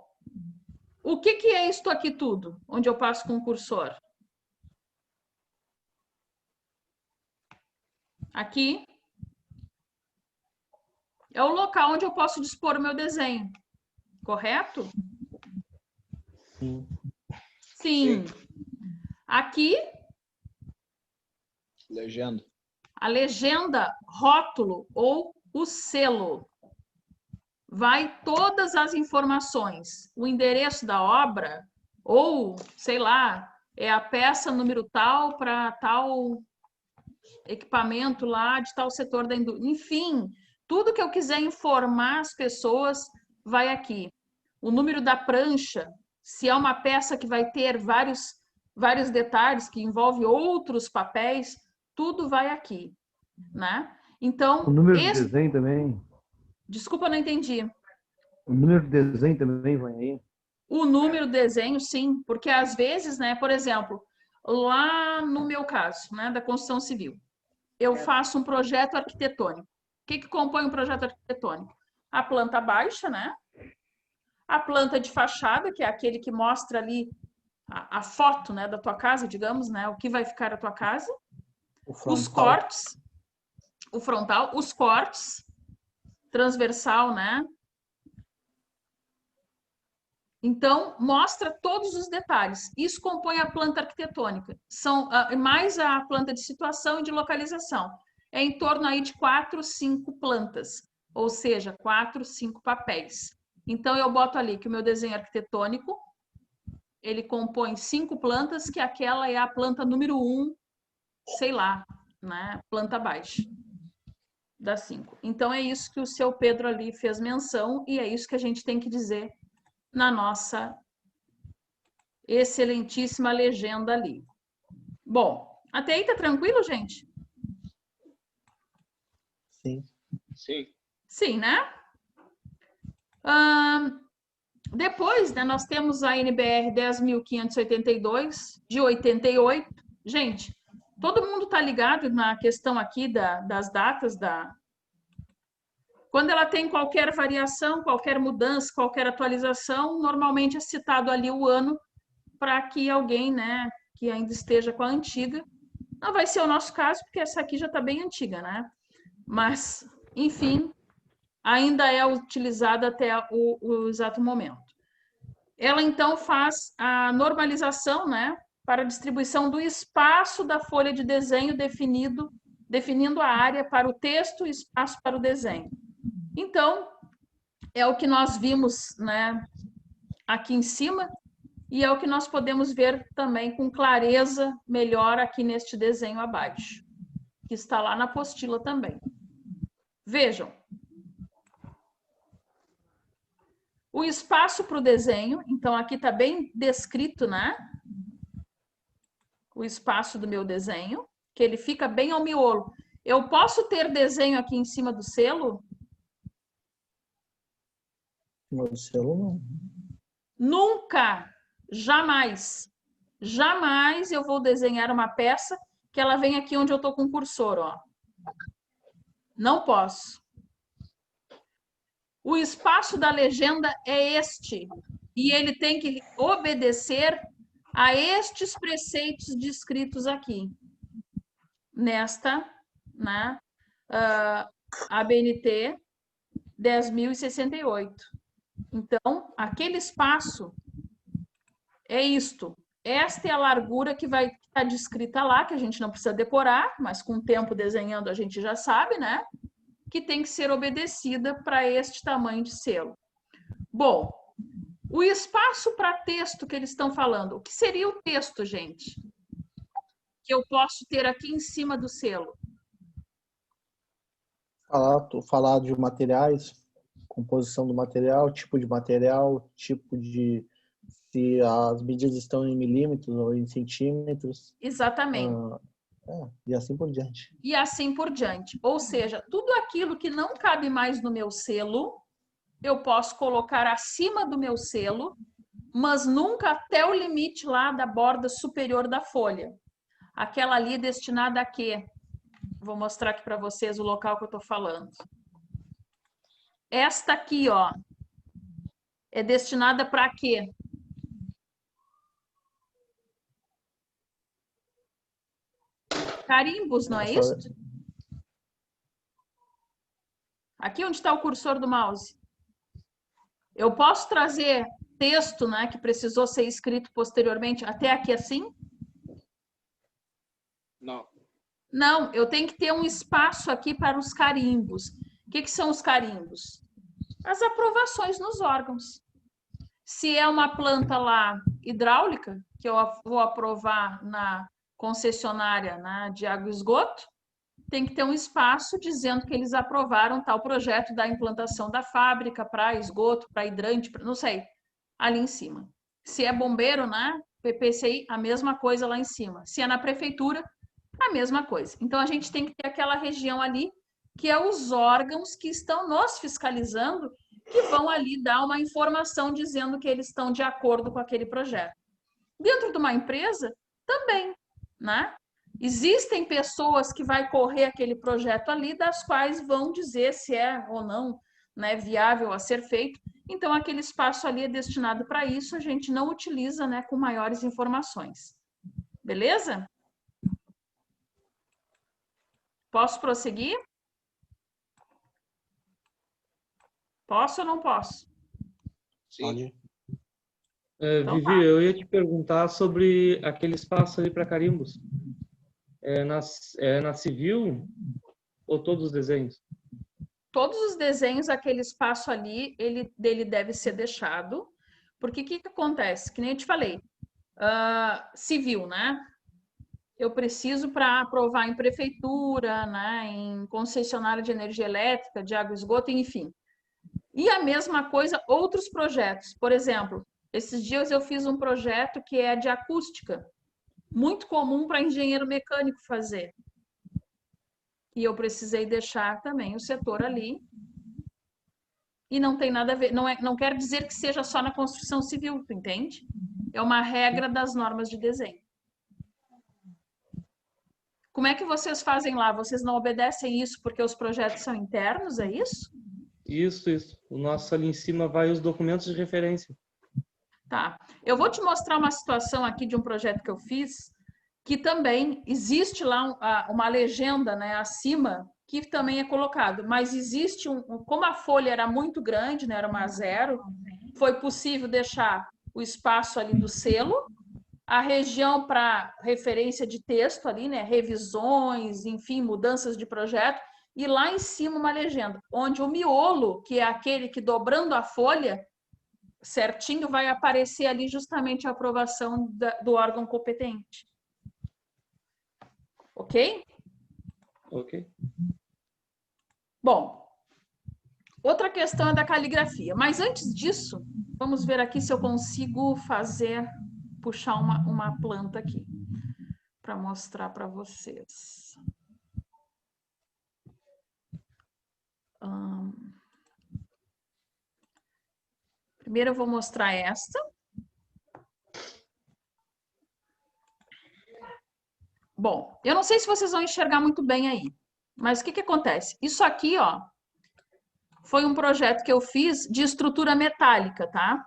o que é isto aqui tudo, onde eu passo com o cursor? Aqui é o local onde eu posso dispor o meu desenho, correto? Sim. Sim. Aqui, Legenda. a legenda, rótulo ou o selo. Vai todas as informações, o endereço da obra, ou, sei lá, é a peça número tal para tal equipamento lá de tal setor da indústria. Enfim, tudo que eu quiser informar as pessoas vai aqui. O número da prancha, se é uma peça que vai ter vários detalhes, que envolve outros papéis, tudo vai aqui, né? Então, O número de desenho também. Desculpa, não entendi. O número de desenho também vai aí. O número do desenho, sim, porque às vezes, né, por exemplo, lá no meu caso, né, da construção civil, eu faço um projeto arquitetônico. O que compõe um projeto arquitetônico? A planta baixa, né? A planta de fachada, que é aquele que mostra ali a foto, né, da tua casa, digamos, né, o que vai ficar a tua casa. Os cortes, o frontal, os cortes, transversal, né? Então, mostra todos os detalhes. Isso compõe a planta arquitetônica. São mais a planta de situação e de localização. É em torno aí de 4, 5 plantas, ou seja, 4, 5 papéis. Então, eu boto ali que o meu desenho arquitetônico, ele compõe 5 plantas, que aquela é a planta número 1, sei lá, né? Planta baixa das 5. Então, é isso que o seu Pedro ali fez menção e é isso que a gente tem que dizer na nossa excelentíssima legenda ali. Bom, até aí tá tranquilo, gente? Sim. Sim. Sim, né? Depois, né, nós temos a NBR 10.582, de 88. Gente, todo mundo tá ligado na questão aqui das datas Quando ela tem qualquer variação, qualquer mudança, qualquer atualização, normalmente é citado ali o ano para que alguém, né, que ainda esteja com a antiga, não vai ser o nosso caso, porque essa aqui já está bem antiga, né? Mas, enfim, ainda é utilizada até o exato momento. Ela, então, faz a normalização, né, para a distribuição do espaço da folha de desenho definindo a área para o texto e espaço para o desenho. Então, é o que nós vimos, né, aqui em cima, e é o que nós podemos ver também com clareza melhor aqui neste desenho abaixo, que está lá na apostila também. Vejam. O espaço para o desenho, então aqui está bem descrito, né? O espaço do meu desenho, que ele fica bem ao miolo. Eu posso ter desenho aqui em cima do selo? No selo, não. Nunca, jamais, jamais eu vou desenhar uma peça que ela vem aqui onde eu estou com o cursor, ó. Não posso. O espaço da legenda é este, e ele tem que obedecer a estes preceitos descritos aqui, nesta, né, ABNT 10.068. Então, aquele espaço é isto. Esta é a largura que vai estar descrita lá, que a gente não precisa decorar, mas com o tempo desenhando a gente já sabe, né? Que tem que ser obedecida para este tamanho de selo. Bom, o espaço para texto que eles estão falando, o que seria o texto, gente? Que eu posso ter aqui em cima do selo. Falar de materiais, composição do material, tipo de se as medidas estão em milímetros ou em centímetros. Exatamente. E assim por diante. E assim por diante. Ou seja, tudo aquilo que não cabe mais no meu selo, eu posso colocar acima do meu selo, mas nunca até o limite lá da borda superior da folha. Aquela ali é destinada a quê? Vou mostrar aqui para vocês o local que eu estou falando. Esta aqui, ó, é destinada para quê? Carimbos, não é isso? Aqui onde está o cursor do mouse. Eu posso trazer texto, né, que precisou ser escrito posteriormente, até aqui assim? Não. Não, eu tenho que ter um espaço aqui para os carimbos. O que são os carimbos? As aprovações nos órgãos. Se é uma planta lá hidráulica, que eu vou aprovar na concessionária, né, de água e esgoto, tem que ter um espaço dizendo que eles aprovaram tal projeto da implantação da fábrica para esgoto, para hidrante, não sei, ali em cima. Se é bombeiro, né, PPCI, a mesma coisa lá em cima. Se é na prefeitura, a mesma coisa. Então, a gente tem que ter aquela região ali, que é os órgãos que estão nos fiscalizando, que vão ali dar uma informação dizendo que eles estão de acordo com aquele projeto. Dentro de uma empresa, também, né? Existem pessoas que vai correr aquele projeto ali, das quais vão dizer se é ou não, né, viável a ser feito. Então, aquele espaço ali é destinado para isso, a gente não utiliza, né, com maiores informações. Beleza? Posso prosseguir? Posso ou não posso? Sim. Então Vivi, tá. eu ia te perguntar sobre aquele espaço ali para carimbos. É na civil ou todos os desenhos? Todos os desenhos, aquele espaço ali, dele deve ser deixado. Porque o que acontece? Que nem eu te falei, civil, né? Eu preciso para aprovar em prefeitura, né? Em concessionária de energia elétrica, de água e esgoto, enfim. E a mesma coisa, outros projetos. Por exemplo, esses dias eu fiz um projeto que é de acústica, muito comum para engenheiro mecânico fazer. E eu precisei deixar também o setor ali. E não tem nada a ver, não quer dizer que seja só na construção civil, tu entende? É uma regra das normas de desenho. Como é que vocês fazem lá? Vocês não obedecem isso porque os projetos são internos, é isso? Isso. O nosso ali em cima vai os documentos de referência. Tá. Eu vou te mostrar uma situação aqui de um projeto que eu fiz, que também existe lá uma legenda, né, acima, que também é colocado, mas existe como a folha era muito grande, né, era uma zero, foi possível deixar o espaço ali do selo, a região para referência de texto ali, né, revisões, enfim, mudanças de projeto, e lá em cima uma legenda, onde o miolo, que é aquele que dobrando a folha certinho, vai aparecer ali justamente a aprovação do órgão competente. Ok? Ok. Bom, outra questão é da caligrafia. Mas antes disso, vamos ver aqui se eu consigo puxar uma planta aqui para mostrar para vocês. Primeiro eu vou mostrar esta. Bom, eu não sei se vocês vão enxergar muito bem aí, mas o que acontece? Isso aqui, ó, foi um projeto que eu fiz de estrutura metálica, tá?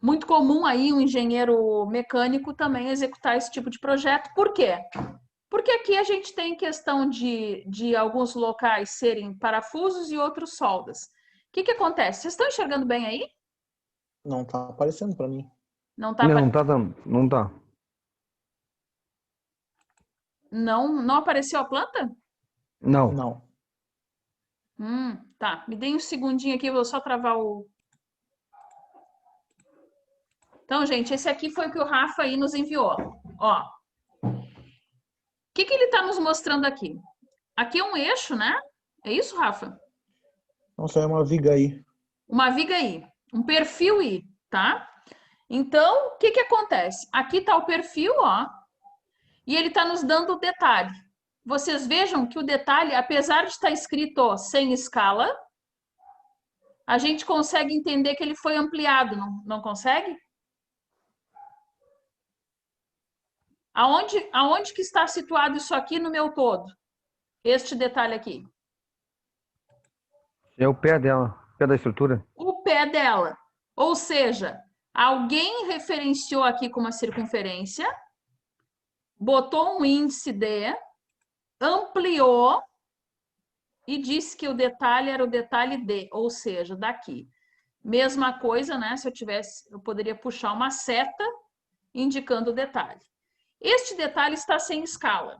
Muito comum aí um engenheiro mecânico também executar esse tipo de projeto. Por quê? Porque aqui a gente tem questão de alguns locais serem parafusos e outros soldas. O que acontece? Vocês estão enxergando bem aí? Não tá aparecendo para mim. Não tá aparecendo? Não tá. Não apareceu a planta? Não. Não. Tá. Me dê um segundinho aqui, eu vou só travar o... Então, gente, esse aqui foi o que o Rafa aí nos enviou. Ó. O que ele está nos mostrando aqui? Aqui é um eixo, né? É isso, Rafa? Não, só é uma viga aí. Uma viga I, um perfil I, tá? Então, o que acontece? Aqui está o perfil, ó, e ele está nos dando o detalhe. Vocês vejam que o detalhe, apesar de estar escrito ó, sem escala, a gente consegue entender que ele foi ampliado, não consegue? Aonde que está situado isso aqui no meu todo? Este detalhe aqui. É o pé dela, o pé da estrutura. O pé dela. Ou seja, alguém referenciou aqui com uma circunferência, botou um índice D, ampliou e disse que o detalhe era o detalhe D, ou seja, daqui. Mesma coisa, né? Se eu tivesse, eu poderia puxar uma seta indicando o detalhe. Este detalhe está sem escala.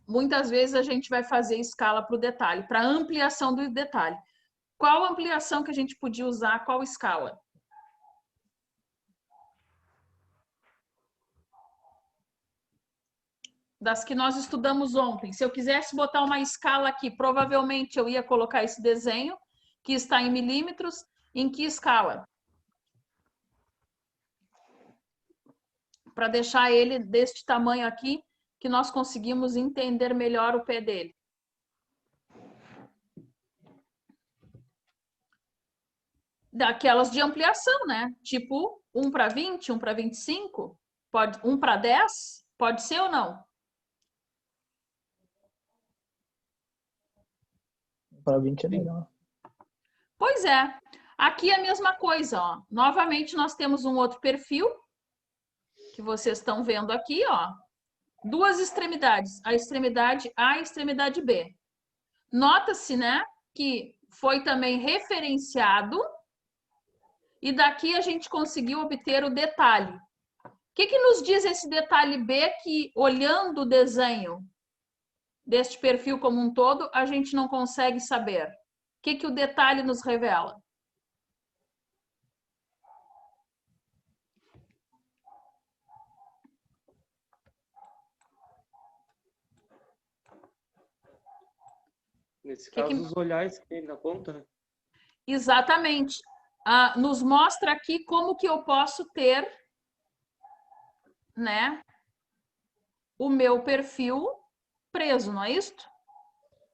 Muitas vezes a gente vai fazer escala para o detalhe, para ampliação do detalhe. Qual ampliação que a gente podia usar? Qual escala? Das que nós estudamos ontem. Se eu quisesse botar uma escala aqui, provavelmente eu ia colocar esse desenho, que está em milímetros, em que escala? Para deixar ele deste tamanho aqui, que nós conseguimos entender melhor o pé dele. Daquelas de ampliação, né? Tipo 1 para 20, 1 para 25, pode, 1 para 10, pode ser ou não? Para 20 é melhor. Pois é. Aqui é a mesma coisa, ó. Novamente nós temos um outro perfil, que vocês estão vendo aqui, ó. Duas extremidades, a extremidade A e a extremidade B. Nota-se, né, que foi também referenciado e daqui a gente conseguiu obter o detalhe. O que nos diz esse detalhe B que, olhando o desenho deste perfil como um todo, a gente não consegue saber? O que o detalhe nos revela? Nesse caso, os olhares que tem na ponta, né? Exatamente. Nos mostra aqui como que eu posso ter, né, o meu perfil preso, não é isto?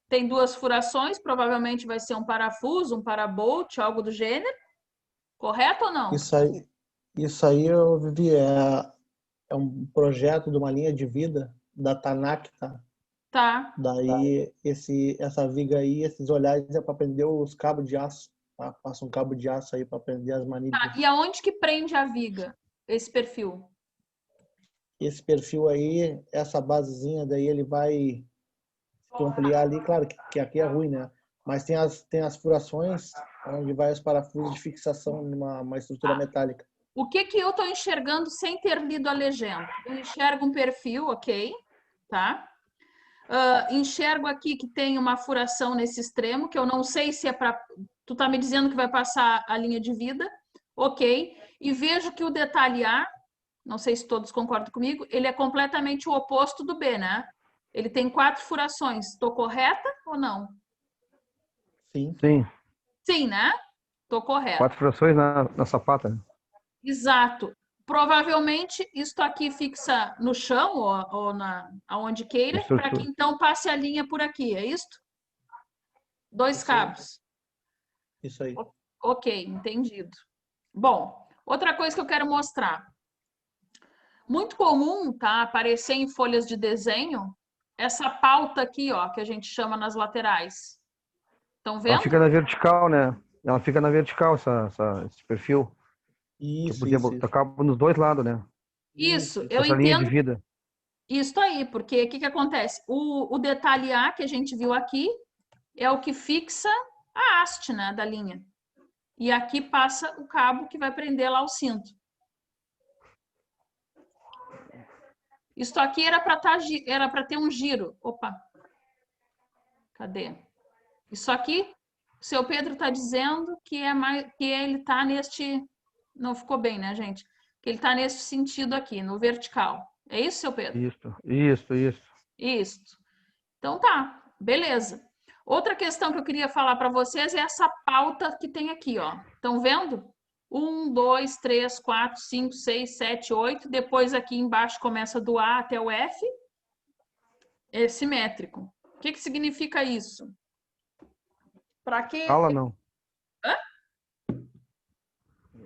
Tem duas furações, provavelmente vai ser um parafuso, um parabolt, algo do gênero. Correto ou não? Isso aí eu vivi, é um projeto de uma linha de vida da Tanak, tá? Tá. Daí essa viga aí, esses olhares é para prender os cabos de aço, tá? Passa um cabo de aço aí para prender as manilhas. Tá. E aonde que prende a viga, esse perfil? Esse perfil aí, essa basezinha, daí ele vai ampliar ali, claro que aqui é ruim, né? Mas tem as furações onde vai os parafusos de fixação numa estrutura metálica. O que eu estou enxergando sem ter lido a legenda? Eu enxergo um perfil, ok, tá? Enxergo aqui que tem uma furação nesse extremo, que eu não sei se é para... Tu tá me dizendo que vai passar a linha de vida, ok. E vejo que o detalhe A, não sei se todos concordam comigo, ele é completamente o oposto do B, né? Ele tem 4 furações. Estou correta ou não? Sim. Sim. Sim, né? Estou correta. 4 frações na sapata. Né? Exato. Provavelmente isto aqui fixa no chão ou aonde queira, para que então passe a linha por aqui, é isto? 2 cabos. Isso aí. Ok, entendido. Bom, outra coisa que eu quero mostrar. Muito comum, tá, aparecer em folhas de desenho essa pauta aqui, ó, que a gente chama nas laterais. Estão vendo? Ela fica na vertical, né? Ela fica na vertical, esse perfil. Isso, podia botar cabo nos dois lados, né? Isso, eu essa linha de entendo. vida. Isso aí, porque o que acontece? O detalhe A que a gente viu aqui é o que fixa a haste, né, da linha. E aqui passa o cabo que vai prender lá o cinto. Isso aqui era para ter um giro. Opa. Cadê? Isso aqui, o seu Pedro está dizendo que ele está neste... Não ficou bem, né, gente? Que ele está nesse sentido aqui, no vertical. É isso, seu Pedro? Isso. Então tá, beleza. Outra questão que eu queria falar para vocês é essa pauta que tem aqui, ó. Estão vendo? 1, 2, 3, 4, 5, 6, 7, 8. Depois aqui embaixo começa do A até o F. É simétrico. O que significa isso? Para que... Escala não. Hã?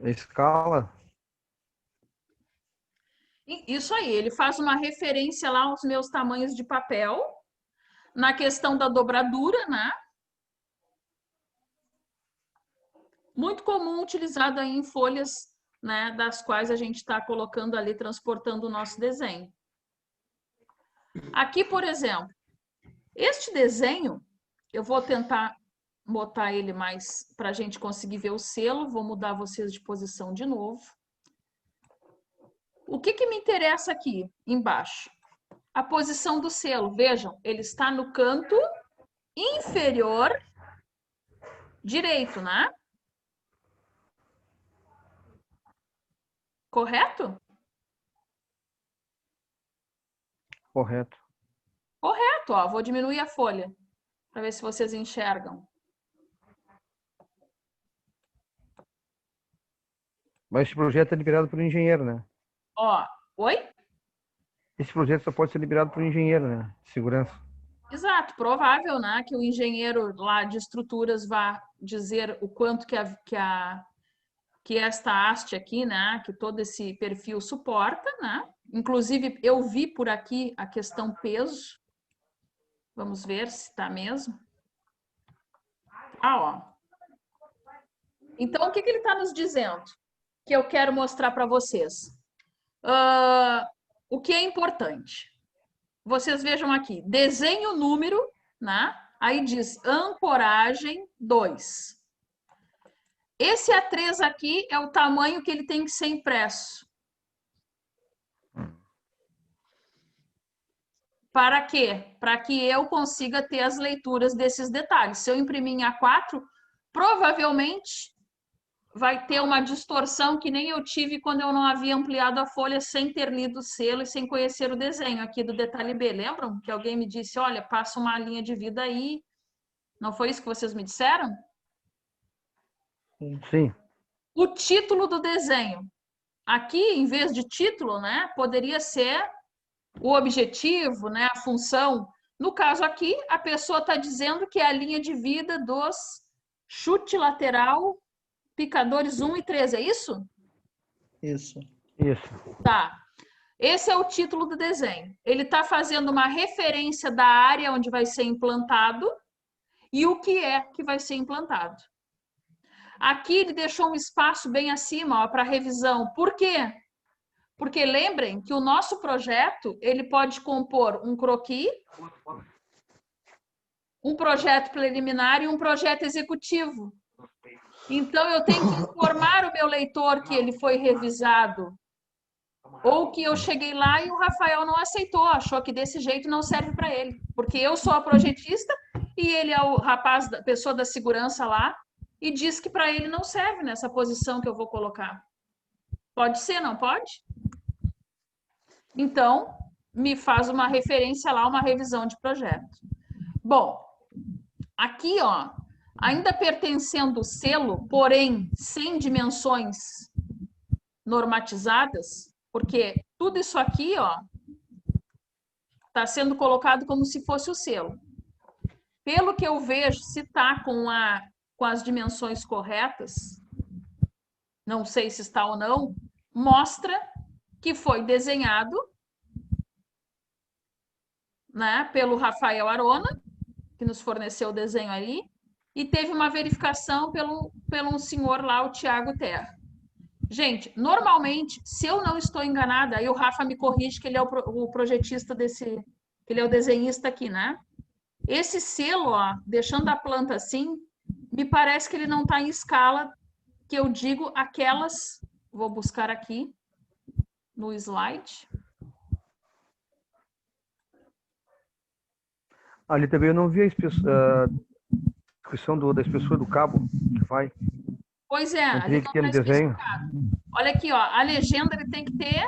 escala. Isso aí, ele faz uma referência lá aos meus tamanhos de papel, na questão da dobradura, né? Muito comum utilizado aí em folhas, né, das quais a gente está colocando ali, transportando o nosso desenho. Aqui, por exemplo, este desenho, eu vou tentar botar ele mais para a gente conseguir ver o selo, vou mudar vocês de posição de novo. O que me interessa aqui embaixo? A posição do selo. Vejam, ele está no canto inferior direito, né? Correto? Correto. Correto, ó. Vou diminuir a folha para ver se vocês enxergam. Mas esse projeto é liberado por engenheiro, né? Ó, oi? Esse projeto só pode ser liberado por engenheiro, né? Segurança. Exato, provável, né, que o engenheiro lá de estruturas vá dizer o quanto que esta haste aqui, né, que todo esse perfil suporta, né? Inclusive, eu vi por aqui a questão peso. Vamos ver se está mesmo. Ah, ó. Então, o que ele está nos dizendo? Que eu quero mostrar para vocês. O que é importante? Vocês vejam aqui, desenho número, né? Aí diz ancoragem 2. Esse A3 aqui é o tamanho que ele tem que ser impresso. Para quê? Para que eu consiga ter as leituras desses detalhes. Se eu imprimir em A4, provavelmente vai ter uma distorção que nem eu tive quando eu não havia ampliado a folha sem ter lido o selo e sem conhecer o desenho aqui do detalhe B. Lembram que alguém me disse, olha, passa uma linha de vida aí. Não foi isso que vocês me disseram? Sim. O título do desenho. Aqui, em vez de título, né, poderia ser o objetivo, né, a função. No caso aqui, a pessoa está dizendo que é a linha de vida dos chute lateral, picadores 1 e 3, é isso? Isso. Isso. Tá. Esse é o título do desenho. Ele está fazendo uma referência da área onde vai ser implantado e o que é que vai ser implantado. Aqui ele deixou um espaço bem acima para revisão. Por quê? Porque lembrem que o nosso projeto, ele pode compor um croquis, um projeto preliminar e um projeto executivo. Então, eu tenho que informar o meu leitor que ele foi revisado. Ou que eu cheguei lá e o Rafael não aceitou, achou que desse jeito não serve para ele. Porque eu sou a projetista e ele é o rapaz, a pessoa da segurança lá, e diz que para ele não serve nessa posição que eu vou colocar. Pode ser, não pode? Então, me faz uma referência lá, uma revisão de projeto. Bom, aqui, ó, ainda pertencendo o selo, porém sem dimensões normatizadas, porque tudo isso aqui, ó, está sendo colocado como se fosse o selo. Pelo que eu vejo, se está com as dimensões corretas, não sei se está ou não, mostra que foi desenhado, né, pelo Rafael Arona, que nos forneceu o desenho aí, e teve uma verificação pelo um senhor lá, o Tiago Terra. Gente, normalmente, se eu não estou enganada, aí o Rafa me corrige que ele é o projetista desse, que ele é o desenhista aqui, né? Esse selo, ó, deixando a planta assim, me parece que ele não está em escala, que eu digo aquelas, vou buscar aqui no slide. Ali também eu não vi a descrição da espessura do cabo que vai. Pois é, Não ali vi não que tinha está no desenho. especificado. Olha aqui, ó, a legenda ele tem que ter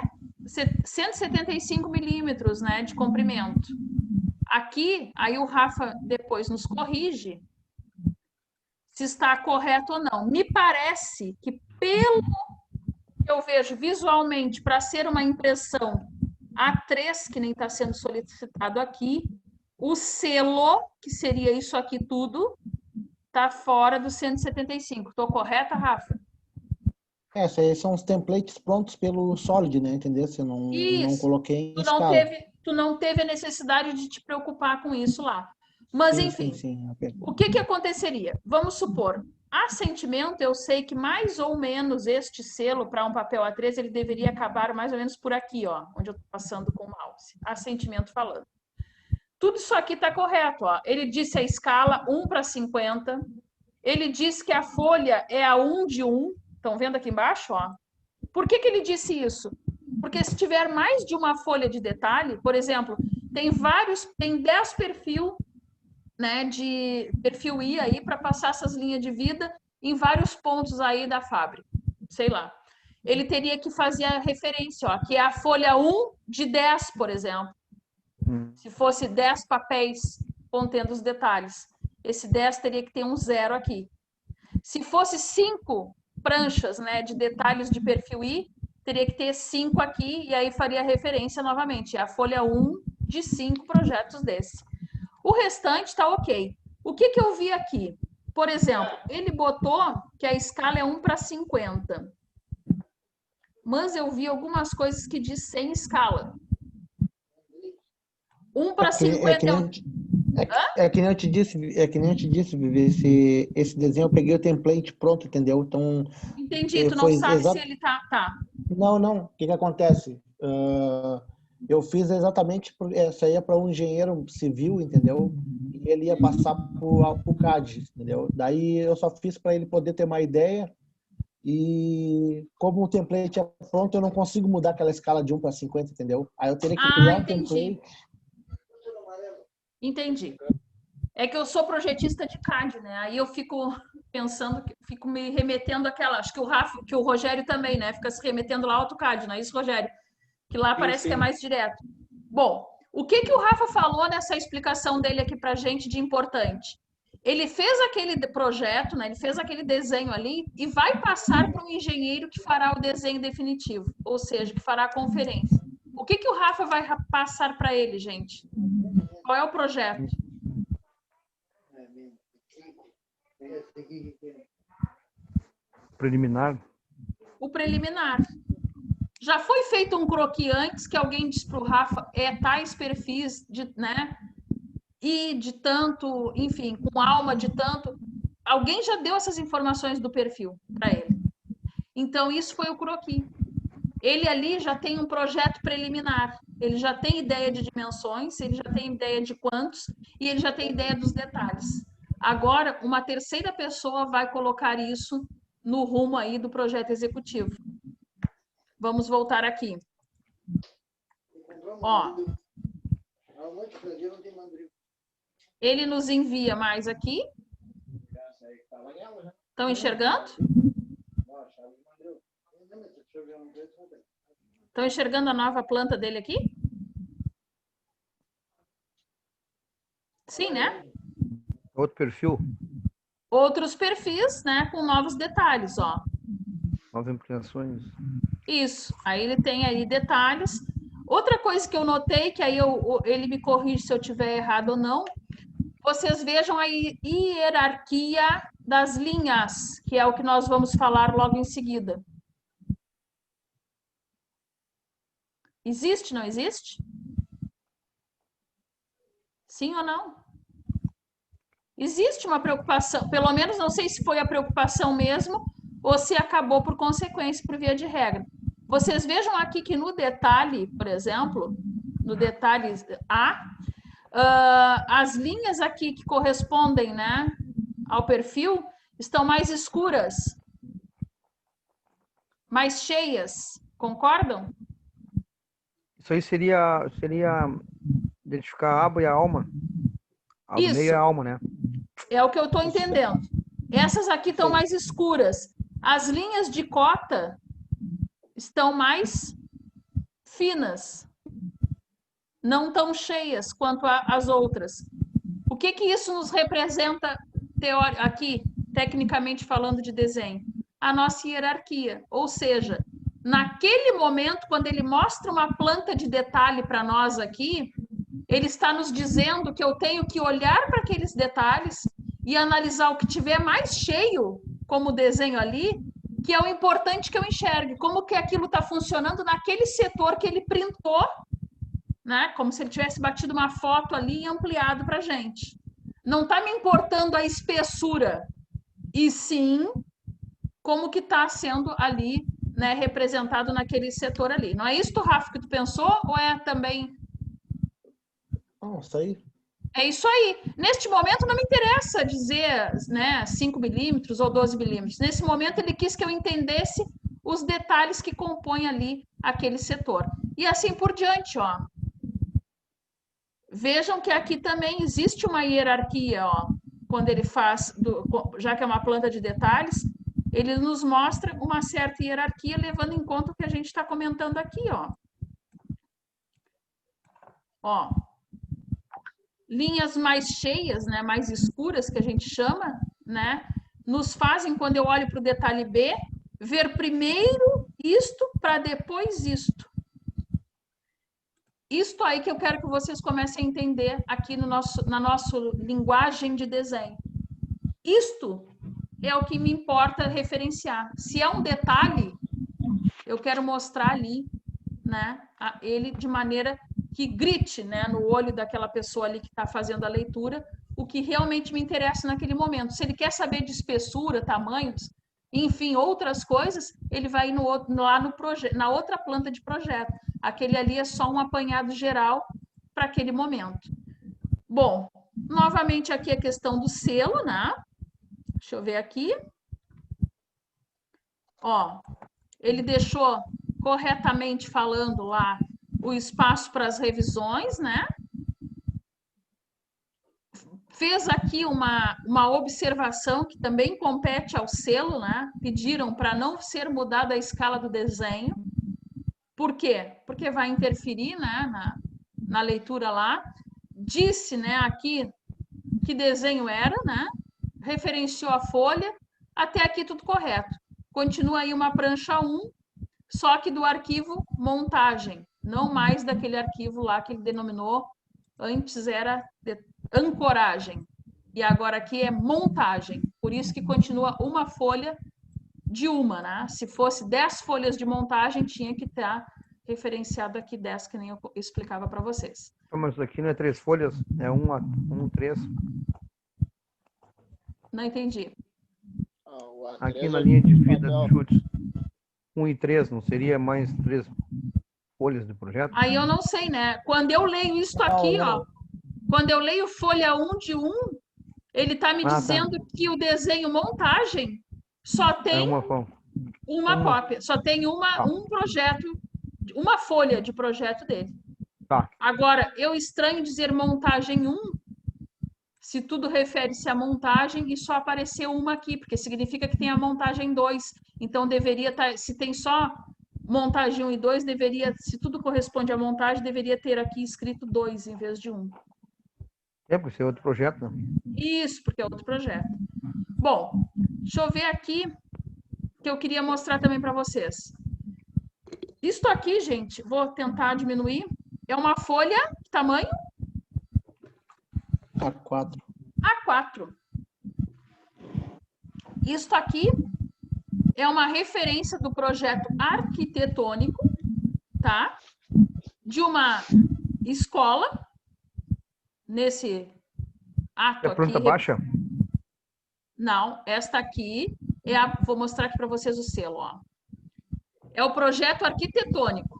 175 milímetros, né, de comprimento. Aqui, aí o Rafa depois nos corrige se está correto ou não. Me parece que pelo que eu vejo visualmente, para ser uma impressão A3, que nem está sendo solicitado aqui, o selo, que seria isso aqui tudo, está fora do 175. Estou correta, Rafa? Esses aí são os templates prontos pelo Solid, né? Entendeu? Eu não Isso. coloquei em Tu escala. tu não teve a necessidade de te preocupar com isso lá. Mas, Sim, enfim, sim. o que aconteceria? Vamos supor, a Sentimento, eu sei que mais ou menos este selo para um papel A3, ele deveria acabar mais ou menos por aqui, ó, onde eu estou passando com o mouse. A Sentimento falando. Tudo isso aqui está correto, ó. Ele disse a escala 1:50. Ele disse que a folha é a 1 de 1. Estão vendo aqui embaixo, ó? Por que ele disse isso? Porque se tiver mais de uma folha de detalhe, por exemplo, tem 10 perfil, né, de perfil I aí para passar essas linhas de vida em vários pontos aí da fábrica. Sei lá. Ele teria que fazer a referência, ó, que é a folha 1 de 10, por exemplo. Se fosse 10 papéis contendo os detalhes, esse 10 teria que ter um 0 aqui. Se fosse 5 pranchas, né, de detalhes de perfil I, teria que ter 5 aqui, e aí faria referência novamente. É a folha 1 de 5 projetos desse. O restante está ok. O que eu vi aqui? Por exemplo, ele botou que a escala é 1:50. Mas eu vi algumas coisas que diz sem escala. 1:50 é que nem eu te disse, Vivi, esse desenho eu peguei o template pronto, entendeu? Então, entendi, tu não sabe se ele tá. Não. O que acontece? Eu fiz exatamente, essa aí é para um engenheiro civil, entendeu? E ele ia passar pro CAD, entendeu? Daí eu só fiz para ele poder ter uma ideia. E como o template é pronto, eu não consigo mudar aquela escala de 1:50, entendeu? Aí eu teria que criar um template. Entendi. É que eu sou projetista de CAD, né? Aí eu fico pensando, fico me remetendo àquela, acho que o Rogério também, né? Fica se remetendo lá ao AutoCAD, não é isso, Rogério? Que lá parece que é mais direto. Bom, o que o Rafa falou nessa explicação dele aqui pra gente de importante? Ele fez aquele projeto, né? Ele fez aquele desenho ali e vai passar para um engenheiro que fará o desenho definitivo, ou seja, que fará a conferência. O que o Rafa vai passar para ele, gente? Qual é o projeto? Preliminar. O preliminar. Já foi feito um croquis antes que alguém disse para o Rafa, tais perfis de, né? E de tanto, enfim, com alma de tanto. Alguém já deu essas informações do perfil para ele. Então, isso foi o croquis. Ele ali já tem um projeto preliminar. Ele já tem ideia de dimensões, ele já tem ideia de quantos e ele já tem ideia dos detalhes. Agora, uma terceira pessoa vai colocar isso no rumo aí do projeto executivo. Vamos voltar aqui. Ó. Ele nos envia mais aqui. Estão enxergando? Estão enxergando a nova planta dele aqui? Sim, né? Outro perfil. Outros perfis, né? Com novos detalhes, ó. Novas impressões. Isso. Aí ele tem aí detalhes. Outra coisa que eu notei, que aí ele me corrige se eu tiver errado ou não, vocês vejam a hierarquia das linhas, que é o que nós vamos falar logo em seguida. Existe, não existe? Sim ou não? Existe uma preocupação, pelo menos não sei se foi a preocupação mesmo ou se acabou por consequência, por via de regra. Vocês vejam aqui que no detalhe, por exemplo, no detalhe A, as linhas aqui que correspondem, né, ao perfil estão mais escuras, mais cheias, concordam? Isso aí seria identificar a aba e a alma. A Isso. meia é a alma, né? É o que eu estou entendendo. Essas aqui estão mais escuras. As linhas de cota estão mais finas. Não tão cheias quanto as outras. O que isso nos representa aqui, tecnicamente falando de desenho? A nossa hierarquia. Ou seja, naquele momento, quando ele mostra uma planta de detalhe para nós aqui, ele está nos dizendo que eu tenho que olhar para aqueles detalhes e analisar o que tiver mais cheio, como o desenho ali, que é o importante que eu enxergue, como que aquilo está funcionando naquele setor que ele printou, né? Como se ele tivesse batido uma foto ali e ampliado para a gente. Não está me importando a espessura, e sim como que está sendo ali, né, representado naquele setor ali. Não é isso, Rafa, que tu pensou? Ou é também... Não, isso aí. É isso aí. Neste momento não me interessa dizer, né, 5 milímetros ou 12 milímetros. Nesse momento ele quis que eu entendesse os detalhes que compõem ali aquele setor. E assim por diante, ó. Vejam que aqui também existe uma hierarquia, ó. Quando ele faz, já que é uma planta de detalhes, ele nos mostra uma certa hierarquia, levando em conta o que a gente está comentando aqui, ó. Ó. Linhas mais cheias, né, mais escuras, que a gente chama, né, nos fazem, quando eu olho para o detalhe B, ver primeiro isto para depois isto. Isto aí que eu quero que vocês comecem a entender aqui na nossa linguagem de desenho. Isto é o que me importa referenciar. Se é um detalhe, eu quero mostrar ali, né, ele de maneira que grite, né, no olho daquela pessoa ali que está fazendo a leitura, o que realmente me interessa naquele momento. Se ele quer saber de espessura, tamanhos, enfim, outras coisas, ele vai ir lá no na outra planta de projeto. Aquele ali é só um apanhado geral para aquele momento. Bom, novamente aqui a questão do selo, né? Deixa eu ver aqui. Ó, ele deixou corretamente falando lá o espaço para as revisões, né? Fez aqui uma observação que também compete ao selo, né? Pediram para não ser mudada a escala do desenho. Por quê? Porque vai interferir, né, na leitura lá. Disse, né, aqui que desenho era, né? Referenciou a folha. Até aqui tudo correto. Continua aí uma prancha 1, só que do arquivo montagem. Não mais daquele arquivo lá que ele denominou, antes era ancoragem, e agora aqui é montagem, por isso que continua uma folha de uma, né? Se fosse 10 folhas de montagem, tinha que estar referenciado aqui 10, que nem eu explicava para vocês. Mas isso aqui não é 3 folhas, é 3. Não entendi. Aqui na linha de vida dos chutes, 1 e 3, não seria mais 3 folhas de projeto? Aí eu não sei, né? Quando eu leio isso aqui, ó, quando eu leio folha 1 de 1, ele está me dizendo que o desenho montagem só tem uma cópia, só tem um projeto, uma folha de projeto dele. Tá. Agora, eu estranho dizer montagem 1, se tudo refere-se à montagem e só apareceu uma aqui, porque significa que tem a montagem 2. Então, deveria estar, se tem só montagem 1 e 2, deveria, se tudo corresponde à montagem, deveria ter aqui escrito 2 em vez de 1. É, porque esse é outro projeto, né? Isso, porque é outro projeto. Bom, deixa eu ver aqui, que eu queria mostrar também para vocês. Isto aqui, gente, vou tentar diminuir, é uma folha, que tamanho? A4. A4. Isto aqui é uma referência do projeto arquitetônico, tá? De uma escola, nesse ato aqui. É planta baixa? Não, esta aqui é vou mostrar aqui para vocês o selo, ó. É o projeto arquitetônico.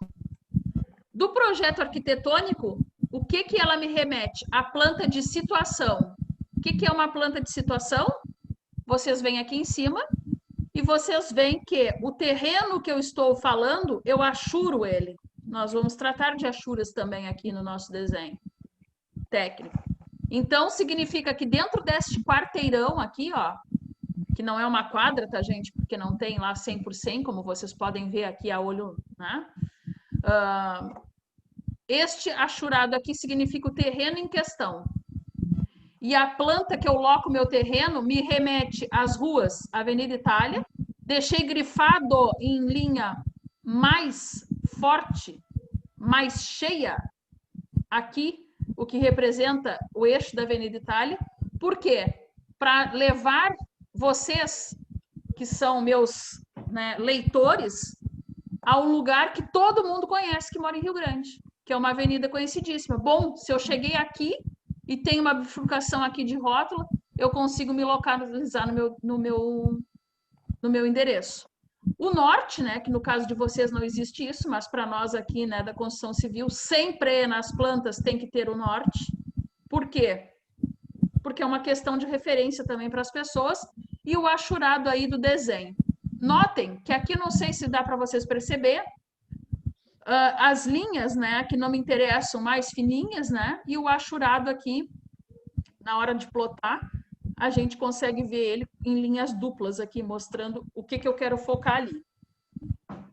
Do projeto arquitetônico, o que ela me remete? A planta de situação. O que é uma planta de situação? Vocês vêm aqui em cima e vocês veem que o terreno que eu estou falando, eu achuro ele. Nós vamos tratar de achuras também aqui no nosso desenho técnico. Então, significa que dentro deste quarteirão aqui, ó, que não é uma quadra, tá, gente? Porque não tem lá 100%, como vocês podem ver aqui a olho, né? Este achurado aqui significa o terreno em questão. E a planta que eu loco meu terreno me remete às ruas Avenida Itália. Deixei grifado em linha mais forte, mais cheia, aqui, o que representa o eixo da Avenida Itália. Por quê? Para levar vocês, que são meus né, leitores a um lugar que todo mundo conhece que mora em Rio Grande, que é uma avenida conhecidíssima. Bom, se eu cheguei aqui e tem uma bifurcação aqui de rótula, eu consigo me localizar no meu endereço. O norte, né, que no caso de vocês não existe isso, mas para nós aqui, né, da construção civil, sempre nas plantas tem que ter o norte. Por quê? Porque é uma questão de referência também para as pessoas, e o achurado aí do desenho. Notem que aqui, não sei se dá para vocês perceber, as linhas, né, que não me interessam, mais fininhas, né, e o achurado aqui, na hora de plotar, a gente consegue ver ele em linhas duplas aqui, mostrando o que eu quero focar ali.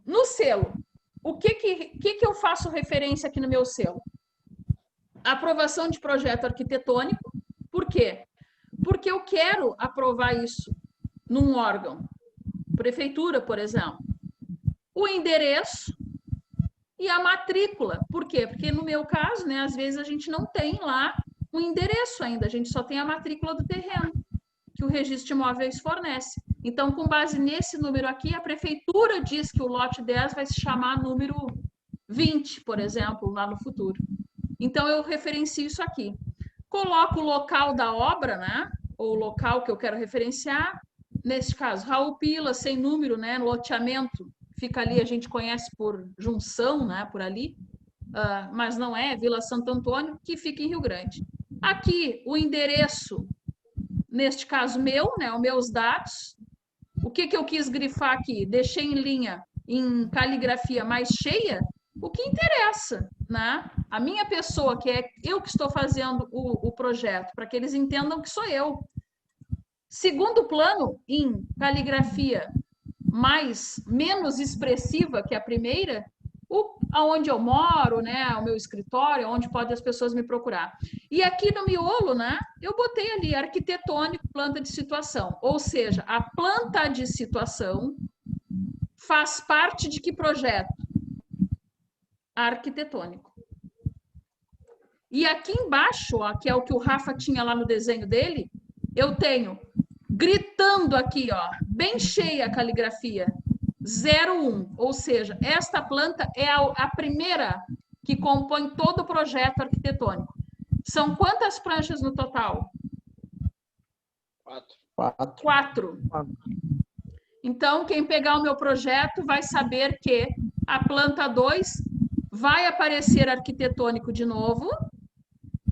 No selo, o que eu faço referência aqui no meu selo? Aprovação de projeto arquitetônico. Por quê? Porque eu quero aprovar isso num órgão, prefeitura, por exemplo. O endereço e a matrícula. Por quê? Porque no meu caso, né, às vezes a gente não tem lá um endereço ainda, a gente só tem a matrícula do terreno, que o registro de imóveis fornece. Então, com base nesse número aqui, a prefeitura diz que o lote 10 vai se chamar número 20, por exemplo, lá no futuro. Então, eu referencio isso aqui. Coloco o local da obra, né? Ou o local que eu quero referenciar. Neste caso, Raul Pila, sem número, né? Loteamento. Fica ali, a gente conhece por junção, né? Por ali. Mas não é, Vila Santo Antônio, que fica em Rio Grande. Aqui, o endereço, neste caso meu, né? Os meus dados. O que eu quis grifar aqui? Deixei em linha, em caligrafia mais cheia, o que interessa, né? A minha pessoa, que é eu que estou fazendo o projeto, para que eles entendam que sou eu. Segundo plano, em caligrafia menos expressiva que a primeira, aonde eu moro, né? O meu escritório, onde podem as pessoas me procurar. E aqui no miolo, né? Eu botei ali arquitetônico, planta de situação. Ou seja, a planta de situação faz parte de que projeto? Arquitetônico. E aqui embaixo, ó, que é o que o Rafa tinha lá no desenho dele, eu tenho gritando aqui, ó, bem cheia a caligrafia, 01, ou seja, esta planta é a primeira que compõe todo o projeto arquitetônico. São quantas pranchas no total? 4. Então, quem pegar o meu projeto vai saber que a planta 2 vai aparecer arquitetônico de novo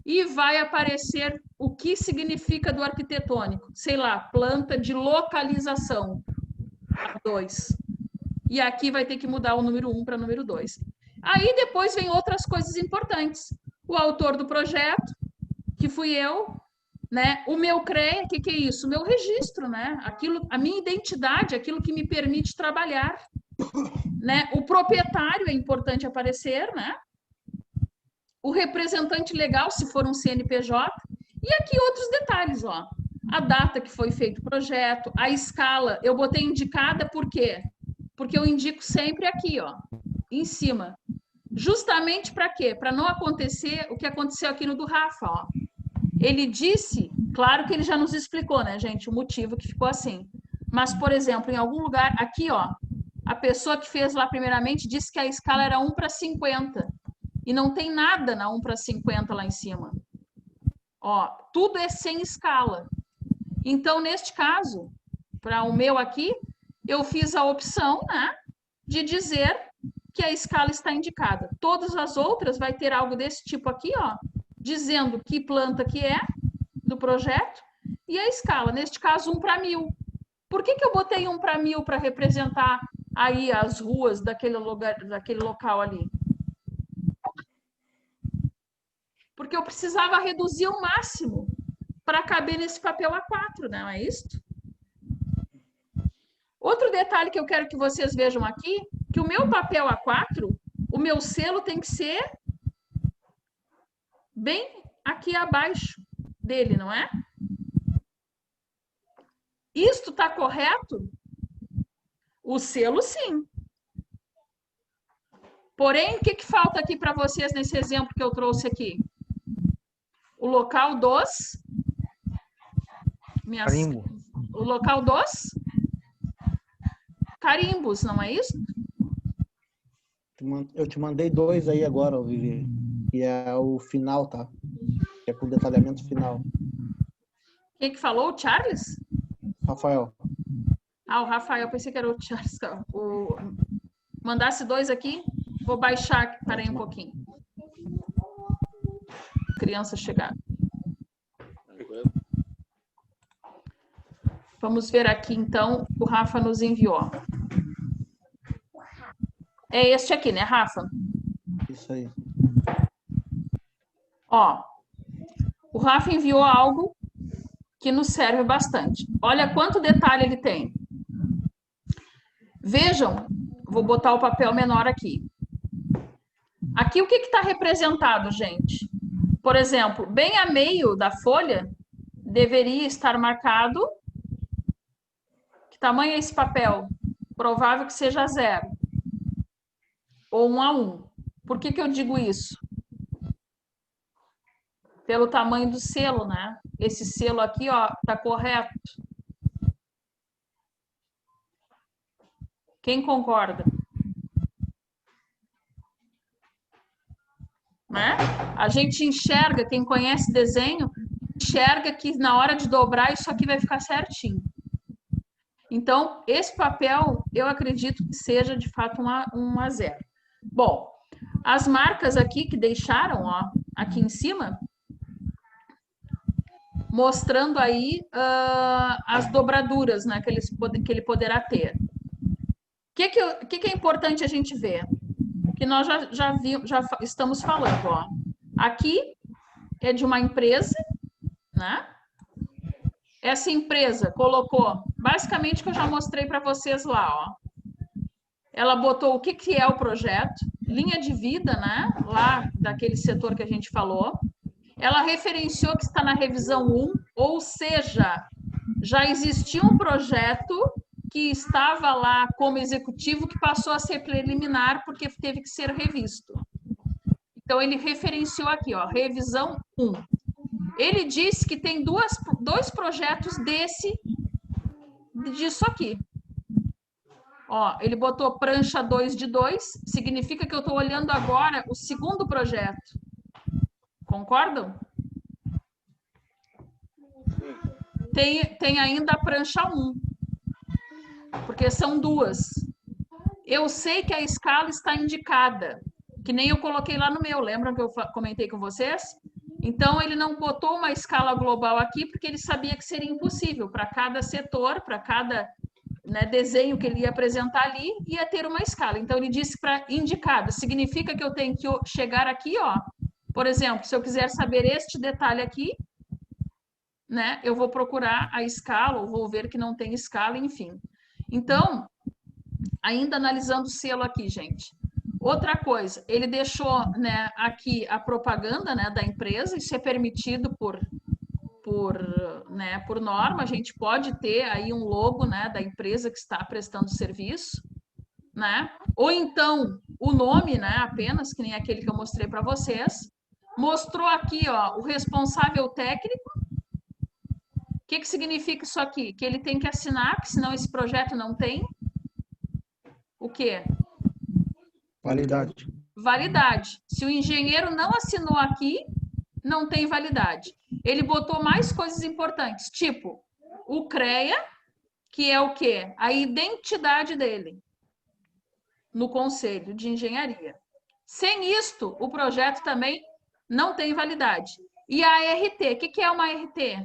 e vai aparecer o que significa do arquitetônico. Sei lá, planta de localização 2. E aqui vai ter que mudar o número 1 para número 2. Aí depois vem outras coisas importantes. O autor do projeto, que fui eu, né? O meu CREA, o que é isso? O meu registro, né? A minha identidade, aquilo que me permite trabalhar. Né? O proprietário é importante aparecer, né? O representante legal, se for um CNPJ. E aqui outros detalhes, ó. A data que foi feito o projeto, a escala, eu botei indicada por quê? Porque eu indico sempre aqui, ó, em cima. Justamente para quê? Para não acontecer o que aconteceu aqui no do Rafa, ó. Ele disse, claro que ele já nos explicou, né, gente, o motivo que ficou assim. Mas, por exemplo, em algum lugar, aqui, ó, a pessoa que fez lá primeiramente disse que a escala era 1:50. E não tem nada na 1:50 lá em cima. Ó, tudo é sem escala. Então, neste caso, para o meu aqui, eu fiz a opção, né, de dizer que a escala está indicada. Todas as outras vai ter algo desse tipo aqui, ó, dizendo que planta que é do projeto e a escala. Neste caso, 1:1000. Por que eu botei 1:1000 para representar aí as ruas daquele lugar, daquele local ali? Porque eu precisava reduzir ao máximo para caber nesse papel A4, não é isso? Outro detalhe que eu quero que vocês vejam aqui, que o meu papel A4, o meu selo tem que ser bem aqui abaixo dele, não é? Isto está correto? O selo, sim. Porém, o que falta aqui para vocês nesse exemplo que eu trouxe aqui? O local dos... O local dos carimbos, não é isso? Eu te mandei 2 aí agora, Vivi. Que é o final, tá? Que é com detalhamento final. Quem que falou? O Charles? Rafael. Ah, o Rafael, pensei que era o Charles. Mandasse 2 aqui? Vou baixar, parei um pouquinho. Criança chegar. Vamos ver aqui, então, o Rafa nos enviou. É este aqui, né, Rafa? Isso aí. Ó, o Rafa enviou algo que nos serve bastante. Olha quanto detalhe ele tem. Vejam, vou botar o papel menor aqui. Aqui o que está representado, gente? Por exemplo, bem a meio da folha deveria estar marcado. Que tamanho é esse papel? Provável que seja 0 ou 1 a 1. Por que eu digo isso? Pelo tamanho do selo, né? Esse selo aqui, ó, tá correto. Quem concorda? Né? A gente enxerga, quem conhece desenho, enxerga que na hora de dobrar isso aqui vai ficar certinho. Então, esse papel, eu acredito que seja de fato um a 0. Bom, as marcas aqui que deixaram, ó, aqui em cima, mostrando aí as dobraduras, né, que ele poderá ter. O que é importante a gente ver? Que nós já estamos falando, ó. Aqui é de uma empresa, né? Essa empresa colocou, basicamente, que eu já mostrei para vocês lá, ó. Ela botou o que é o projeto, linha de vida, né? Lá daquele setor que a gente falou. Ela referenciou que está na revisão 1, ou seja, já existia um projeto que estava lá como executivo que passou a ser preliminar porque teve que ser revisto. Então, ele referenciou aqui, ó, revisão 1. Ele disse que tem dois projetos disso aqui. Ó, ele botou prancha 2 de 2, significa que eu estou olhando agora o segundo projeto. Concordam? Tem ainda a prancha 1, porque são 2. Eu sei que a escala está indicada, que nem eu coloquei lá no meu, lembram que eu comentei com vocês? Então, ele não botou uma escala global aqui, porque ele sabia que seria impossível. Para cada setor, para cada, né, desenho que ele ia apresentar ali, ia ter uma escala. Então, ele disse para indicada. Significa que eu tenho que chegar aqui, ó. Por exemplo, se eu quiser saber este detalhe aqui, né, eu vou procurar a escala, ou vou ver que não tem escala, enfim. Então, ainda analisando o selo aqui, gente. Outra coisa, ele deixou, né, aqui a propaganda, né, da empresa, isso é permitido por norma, a gente pode ter aí um logo, né, da empresa que está prestando serviço, né? Ou então o nome, né, apenas, que nem aquele que eu mostrei para vocês. Mostrou aqui, ó, o responsável técnico. O que significa isso aqui? Que ele tem que assinar, que senão esse projeto não tem o quê? Validade. Validade. Se o engenheiro não assinou aqui, não tem validade. Ele botou mais coisas importantes, tipo o CREA, que é o quê? A identidade dele no Conselho de Engenharia. Sem isto, o projeto também não tem validade. E a RT, o que é uma RT?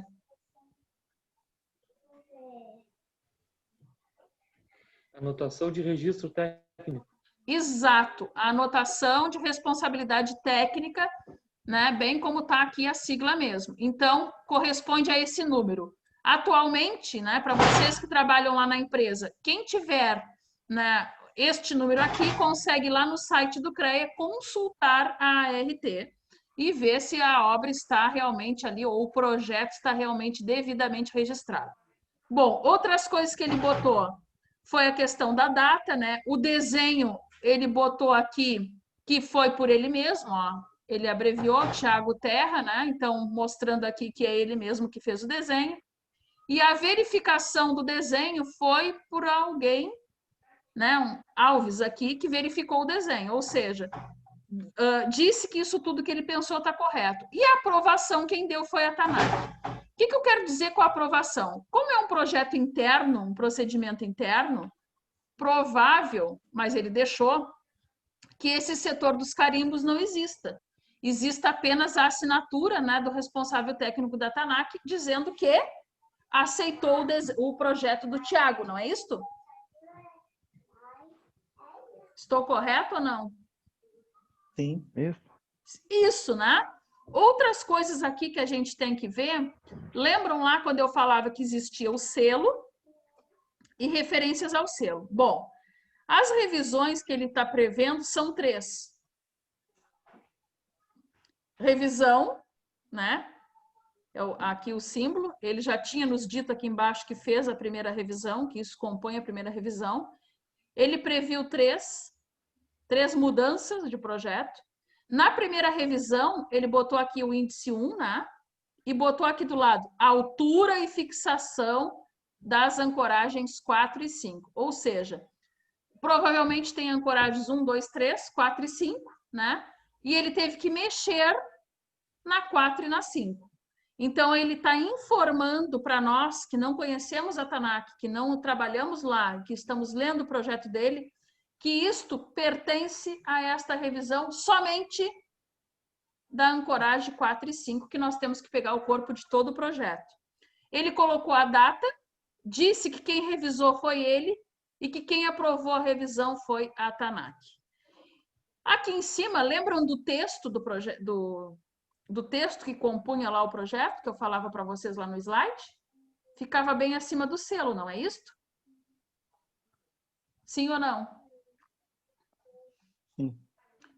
Anotação de registro técnico. Exato, a anotação de responsabilidade técnica, né, bem como está aqui a sigla mesmo. Então, corresponde a esse número. Atualmente, né, para vocês que trabalham lá na empresa, quem tiver, né, este número aqui, consegue lá no site do CREA consultar a ART e ver se a obra está realmente ali, ou o projeto está realmente devidamente registrado. Bom, outras coisas que ele botou foi a questão da data, né? O desenho, ele botou aqui que foi por ele mesmo, ó. Ele abreviou Thiago Terra, né? Então, mostrando aqui que é ele mesmo que fez o desenho. E a verificação do desenho foi por alguém né, Alves aqui, que verificou o desenho, ou seja, disse que isso tudo que ele pensou está correto. E a aprovação quem deu foi a Tanaka. O que eu quero dizer com a aprovação? Como é um projeto interno, um procedimento interno, provável, mas ele deixou, que esse setor dos carimbos não exista. Exista apenas a assinatura, né, do responsável técnico da Tanaka dizendo que aceitou o projeto do Tiago, não é isto? Estou correto ou não? Sim. Isso, né? Outras coisas aqui que a gente tem que ver, lembram lá quando eu falava que existia o selo e referências ao selo? Bom, as revisões que ele está prevendo são 3. Revisão, né? Aqui o símbolo, ele já tinha nos dito aqui embaixo que fez a primeira revisão, que isso compõe a primeira revisão. Ele previu 3 mudanças de projeto. Na primeira revisão, ele botou aqui o índice 1, né? E botou aqui do lado a altura e fixação das ancoragens 4 e 5. Ou seja, provavelmente tem ancoragens 1, 2, 3, 4 e 5, né? E ele teve que mexer na 4 e na 5. Então, ele está informando para nós que não conhecemos a Tanaka, que não trabalhamos lá, que estamos lendo o projeto dele, que isto pertence a esta revisão somente da ancoragem 4 e 5, que nós temos que pegar o corpo de todo o projeto. Ele colocou a data, disse que quem revisou foi ele e que quem aprovou a revisão foi a Tanaka. Aqui em cima, lembram do texto do projeto, do texto que compunha lá o projeto, que eu falava para vocês lá no slide? Ficava bem acima do selo, não é isto? Sim ou não? Sim.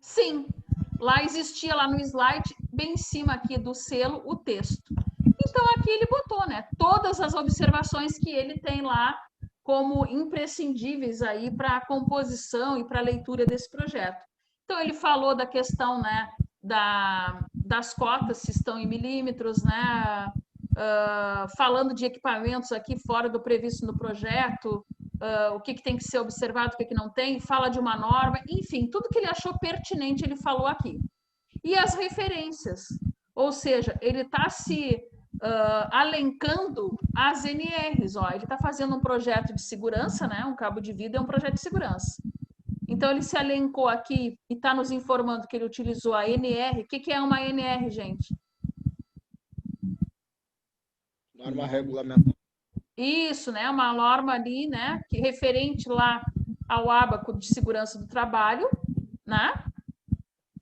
Sim. Lá existia, lá no slide, bem em cima aqui do selo, o texto. Então, aqui ele botou, né? Todas as observações que ele tem lá como imprescindíveis aí para a composição e para a leitura desse projeto. Então, ele falou da questão, né, das cotas, se estão em milímetros, né? Falando de equipamentos aqui fora do previsto no projeto, o que tem que ser observado, o que não tem, fala de uma norma, enfim, tudo que ele achou pertinente ele falou aqui. E as referências, ou seja, ele está se alencando as NRs, ó, ele está fazendo um projeto de segurança, né? Um cabo de vida é um projeto de segurança. Então, ele se alencou aqui e está nos informando que ele utilizou a NR. O que é uma NR, gente? Norma regulamentar. Isso, né? Uma norma ali, né? Que referente lá ao ábaco de segurança do trabalho, né?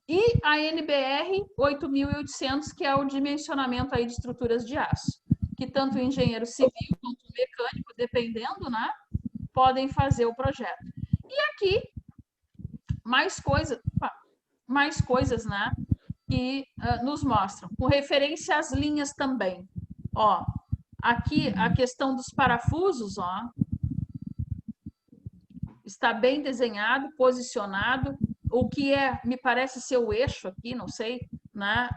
E a NBR 8.800, que é o dimensionamento aí de estruturas de aço, que tanto o engenheiro civil quanto o mecânico, dependendo, né? Podem fazer o projeto. E aqui, mais coisas, né? Que nos mostram, com referência às linhas também. Ó, aqui a questão dos parafusos, ó, está bem desenhado, posicionado. O que me parece ser o eixo aqui, não sei, né?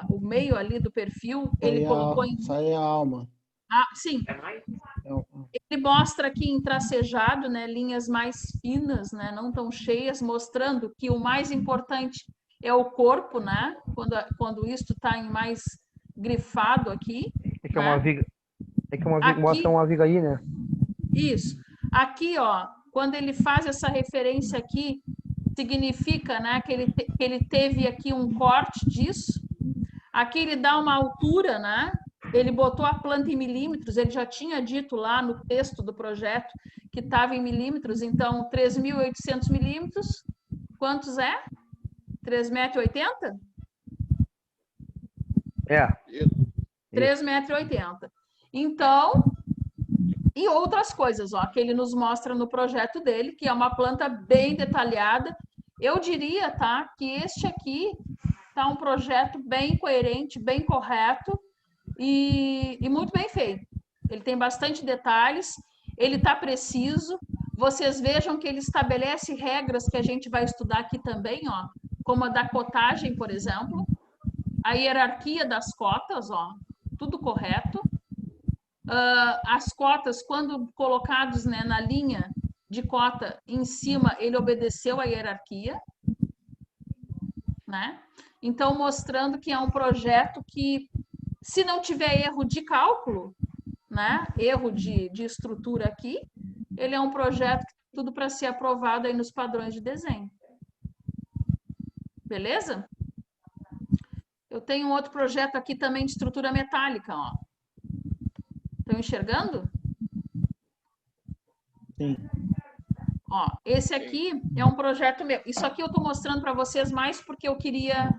O meio ali do perfil, ele colocou em... Isso aí é a alma. Sim. Ele mostra aqui em tracejado, né, linhas mais finas, né, não tão cheias, mostrando que o mais importante é o corpo, né? Quando isto está em mais grifado aqui. É que é uma viga. É que mostra uma viga aí, né? Isso. Aqui, ó, quando ele faz essa referência aqui, significa, né, que ele teve aqui um corte disso. Aqui ele dá uma altura, né? Ele botou a planta em milímetros, ele já tinha dito lá no texto do projeto que estava em milímetros, então 3.800 milímetros, quantos é? 3,80 m? É. 3,80 m. Então, e outras coisas, ó, que ele nos mostra no projeto dele, que é uma planta bem detalhada. Eu diria, tá, que este aqui tá um projeto bem coerente, bem correto, e muito bem feito. Ele tem bastante detalhes, ele está preciso. Vocês vejam que ele estabelece regras que a gente vai estudar aqui também, ó, como a da cotagem, por exemplo, a hierarquia das cotas, ó, tudo correto. As cotas, quando colocados, né, na linha, de cota em cima, ele obedeceu à hierarquia, né? Então, mostrando que é um projeto que, se não tiver erro de cálculo, né? Erro de estrutura aqui, ele é um projeto que tem tudo para ser aprovado aí nos padrões de desenho. Beleza? Eu tenho um outro projeto aqui também de estrutura metálica, ó. Estão enxergando? Sim. Ó, esse aqui é um projeto meu. Isso aqui eu estou mostrando para vocês mais porque eu queria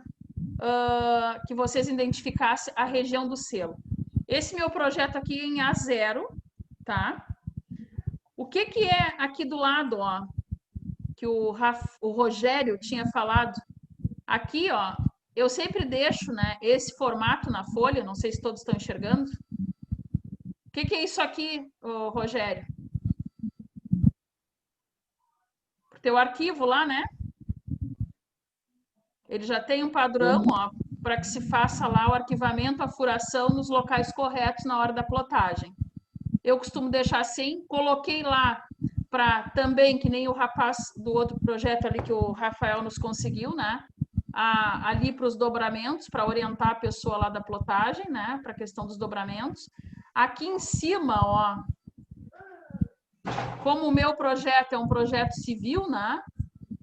que vocês identificassem a região do selo. Esse meu projeto aqui é em A0, tá? O que que é aqui do lado, ó, que o Rogério tinha falado? Aqui, ó, eu sempre deixo, né, esse formato na folha, não sei se todos estão enxergando. O que que é isso aqui, Rogério? Pro teu arquivo lá, né? Ele já tem um padrão, ó, para que se faça lá o arquivamento, a furação nos locais corretos na hora da plotagem. Eu costumo deixar assim, coloquei lá para também, que nem o rapaz do outro projeto ali que o Rafael nos conseguiu, né? Ali para os dobramentos, para orientar a pessoa lá da plotagem, né? Para a questão dos dobramentos. Aqui em cima, ó, como o meu projeto é um projeto civil, né?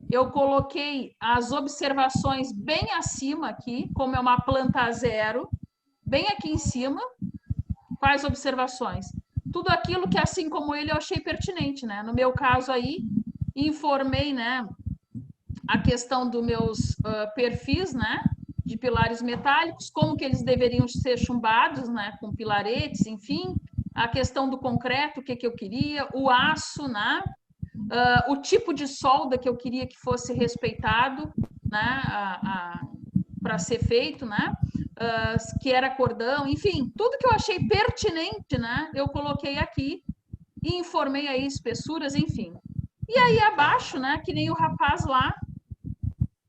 Eu coloquei as observações bem acima aqui, como é uma planta 0, bem aqui em cima. Quais observações? Tudo aquilo que, assim como ele, eu achei pertinente, né? No meu caso aí, informei, né, a questão dos meus perfis, né, de pilares metálicos, como que eles deveriam ser chumbados, né, com pilaretes, enfim, a questão do concreto, o que que eu queria, o aço, né, o tipo de solda que eu queria que fosse respeitado, né, para ser feito, né, que era cordão, enfim, tudo que eu achei pertinente, né, eu coloquei aqui e informei aí espessuras, enfim. E aí abaixo, né, que nem o rapaz lá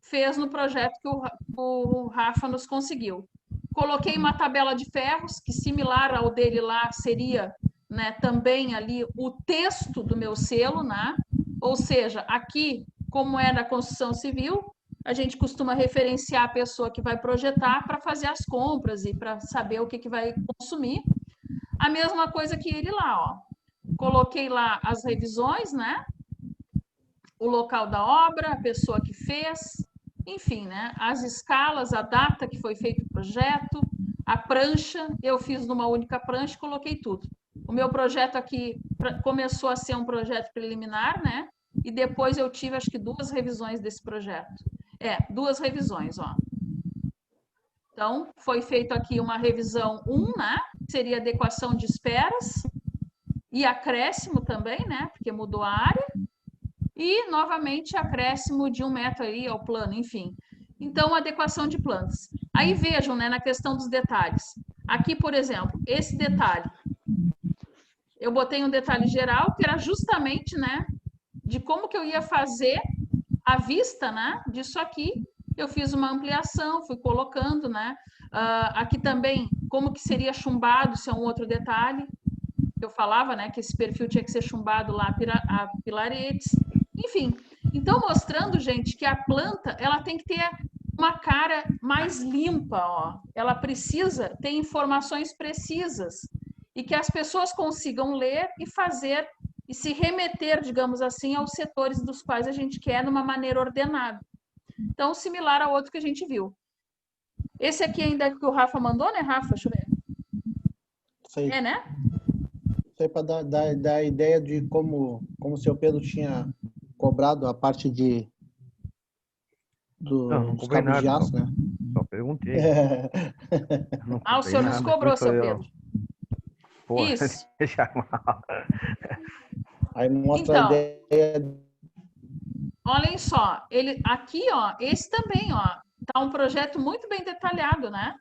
fez no projeto que o Rafa nos conseguiu. Coloquei uma tabela de ferros, que similar ao dele lá seria, né, também ali o texto do meu selo, né? Ou seja, aqui, como é na construção civil, a gente costuma referenciar a pessoa que vai projetar para fazer as compras e para saber o que que vai consumir. A mesma coisa que ele lá, ó. Coloquei lá as revisões, né? O local da obra, a pessoa que fez, enfim, né? As escalas, a data que foi feito o projeto, a prancha, eu fiz numa única prancha e coloquei tudo. O meu projeto aqui começou a ser um projeto preliminar, né? E depois eu tive, acho que 2 revisões desse projeto. 2 revisões, ó. Então, foi feito aqui uma revisão 1, né? Seria adequação de esperas e acréscimo também, né? Porque mudou a área. E, novamente, acréscimo de 1 metro aí ao plano, enfim. Então, adequação de plantas. Aí vejam, né, na questão dos detalhes. Aqui, por exemplo, esse detalhe. Eu botei um detalhe geral, que era justamente, né, de como que eu ia fazer a vista, né, disso aqui. Eu fiz uma ampliação, fui colocando, né. Aqui também, como que seria chumbado, se é um outro detalhe. Eu falava, né, que esse perfil tinha que ser chumbado lá a pilaretes. Enfim, então mostrando, gente, que a planta, ela tem que ter uma cara mais limpa, ó. Ela precisa ter informações precisas e que as pessoas consigam ler e fazer e se remeter, digamos assim, aos setores dos quais a gente quer de uma maneira ordenada. Então, similar ao outro que a gente viu. Esse aqui ainda é que o Rafa mandou, né, Rafa? Deixa eu ver. Sei. É, né? Sei para dar a ideia de como o seu Pedro tinha cobrado a parte dos cabos de aço, né? Só perguntei. O senhor nos cobrou, seu Pedro. Pô, isso. Aí mostra então, a ideia. Olhem só, ele aqui, ó, esse também, ó, tá um projeto muito bem detalhado, né?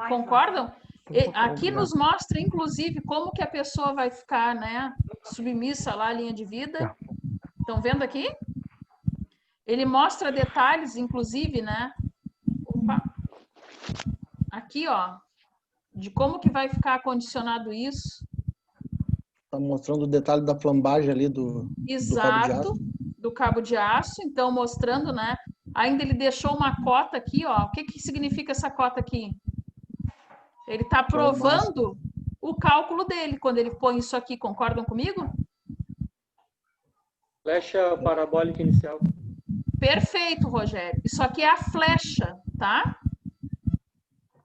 Concordam? Aqui nos mostra, inclusive, como que a pessoa vai ficar, né, submissa lá à linha de vida. Estão vendo aqui? Ele mostra detalhes, inclusive, né? Opa! Aqui, ó, de como que vai ficar condicionado isso. Tá mostrando o detalhe da flambagem ali do cabo de Exato, aço. do cabo de aço. Então, mostrando, né? Ainda ele deixou uma cota aqui, ó. O que que significa essa cota aqui? Ele está provando o cálculo dele quando ele põe isso aqui. Concordam comigo? Flecha parabólica inicial. Perfeito, Rogério. Isso aqui é a flecha, tá?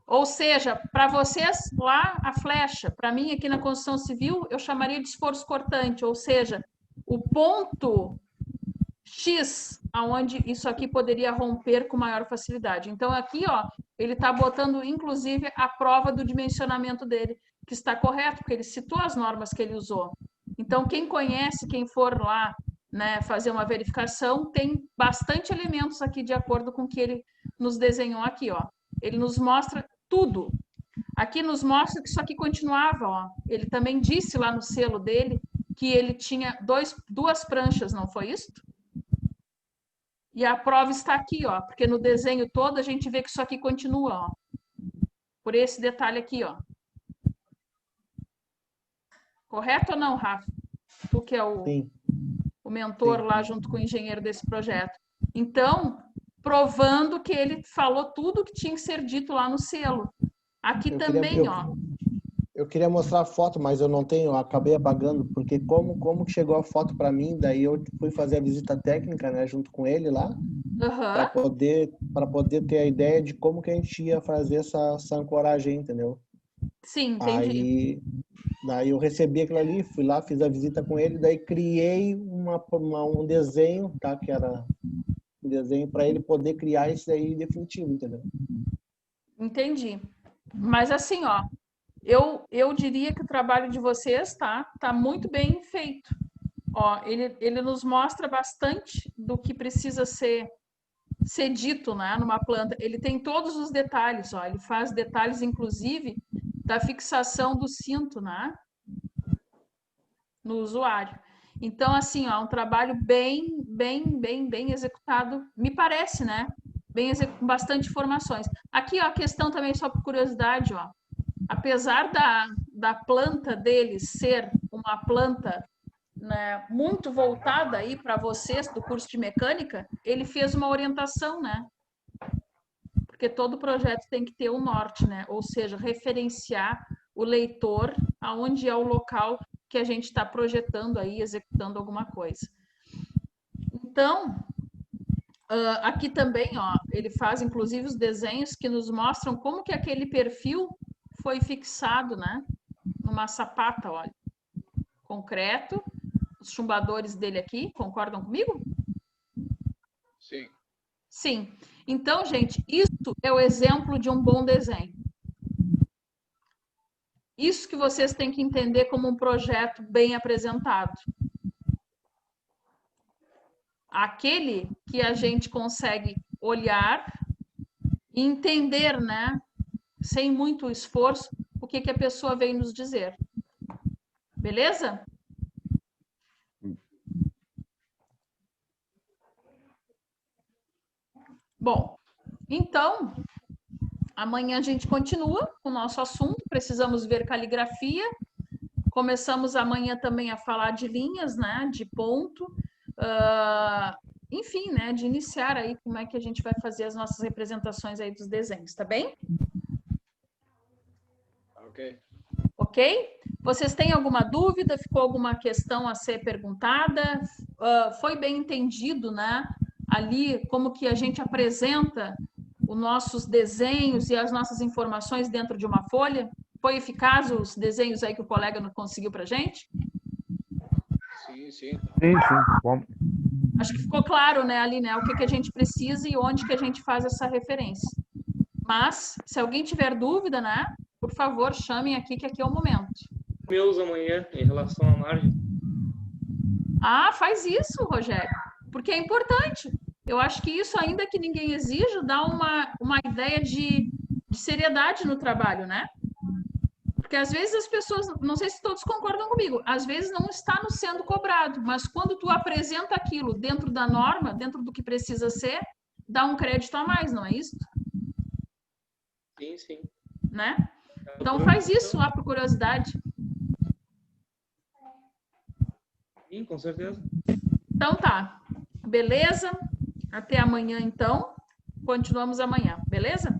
Ou seja, para vocês lá, a flecha. Para mim, aqui na construção civil, eu chamaria de esforço cortante. Ou seja, o ponto X, aonde isso aqui poderia romper com maior facilidade. Então, aqui, ó, ele está botando, inclusive, a prova do dimensionamento dele, que está correto, porque ele citou as normas que ele usou. Então, quem conhece, quem for lá, né, fazer uma verificação, tem bastante elementos aqui de acordo com o que ele nos desenhou aqui, ó. Ele nos mostra tudo. Aqui nos mostra que isso aqui continuava, ó. Ele também disse lá no selo dele que ele tinha duas pranchas, não foi isso? E a prova está aqui, ó, porque no desenho todo a gente vê que isso aqui continua, ó. Por esse detalhe aqui, ó. Correto ou não, Rafa? Tu que é o mentor lá junto com o engenheiro desse projeto. Então, provando que ele falou tudo que tinha que ser dito lá no selo. Aqui também, ó. Eu queria mostrar a foto, mas eu não tenho, eu acabei apagando, porque como que chegou a foto para mim, daí eu fui fazer a visita técnica, né, junto com ele lá, para poder ter a ideia de como que a gente ia fazer essa ancoragem, entendeu? Sim, entendi. Daí eu recebi aquilo ali, fui lá, fiz a visita com ele, daí criei um desenho, tá, que era um desenho para ele poder criar esse aí definitivo, entendeu? Entendi. Mas assim, ó, eu diria que o trabalho de vocês tá muito bem feito. Ó, ele nos mostra bastante do que precisa ser dito, né, numa planta. Ele tem todos os detalhes, ó, ele faz detalhes, inclusive, da fixação do cinto, né, no usuário. Então, assim, ó, um trabalho bem executado, me parece, né, com bastante informações. Aqui, ó, a questão também, só por curiosidade, ó, apesar da planta dele ser uma planta, né, muito voltada aí para vocês do curso de mecânica, ele fez uma orientação, né? Porque todo projeto tem que ter um norte, né? Ou seja, referenciar o leitor aonde é o local que a gente está projetando aí, executando alguma coisa. Então, aqui também, ó, ele faz inclusive os desenhos que nos mostram como que aquele perfil foi fixado, né? Numa sapata, olha. Concreto. Os chumbadores dele aqui, concordam comigo? Sim. Sim. Então, gente, isso é o exemplo de um bom desenho. Isso que vocês têm que entender como um projeto bem apresentado. Aquele que a gente consegue olhar e entender, né, sem muito esforço, o que a pessoa veio nos dizer. Beleza? Bom, então, amanhã a gente continua com o nosso assunto. Precisamos ver caligrafia. Começamos amanhã também a falar de linhas, né, de ponto. Enfim, né, de iniciar aí como é que a gente vai fazer as nossas representações aí dos desenhos, tá bem? Ok. Ok? Vocês têm alguma dúvida? Ficou alguma questão a ser perguntada? Foi bem entendido, né? Ali, como que a gente apresenta os nossos desenhos e as nossas informações dentro de uma folha? Foi eficaz os desenhos aí que o colega não conseguiu para a gente? Sim, sim. Sim. Bom. Acho que ficou claro, né, ali, né, o que a gente precisa e onde que a gente faz essa referência. Mas, se alguém tiver dúvida, né, por favor, chamem aqui, que aqui é o momento. Meus amanhã, em relação à margem. Ah, faz isso, Rogério, porque é importante. Eu acho que isso, ainda que ninguém exija, dá uma ideia de seriedade no trabalho, né? Porque às vezes as pessoas, não sei se todos concordam comigo, às vezes não está nos sendo cobrado, mas quando tu apresenta aquilo dentro da norma, dentro do que precisa ser, dá um crédito a mais, não é isso? Sim, sim. Né? Então faz isso lá por curiosidade. Sim, com certeza. Então tá. Beleza? Até amanhã, então. Continuamos amanhã, beleza?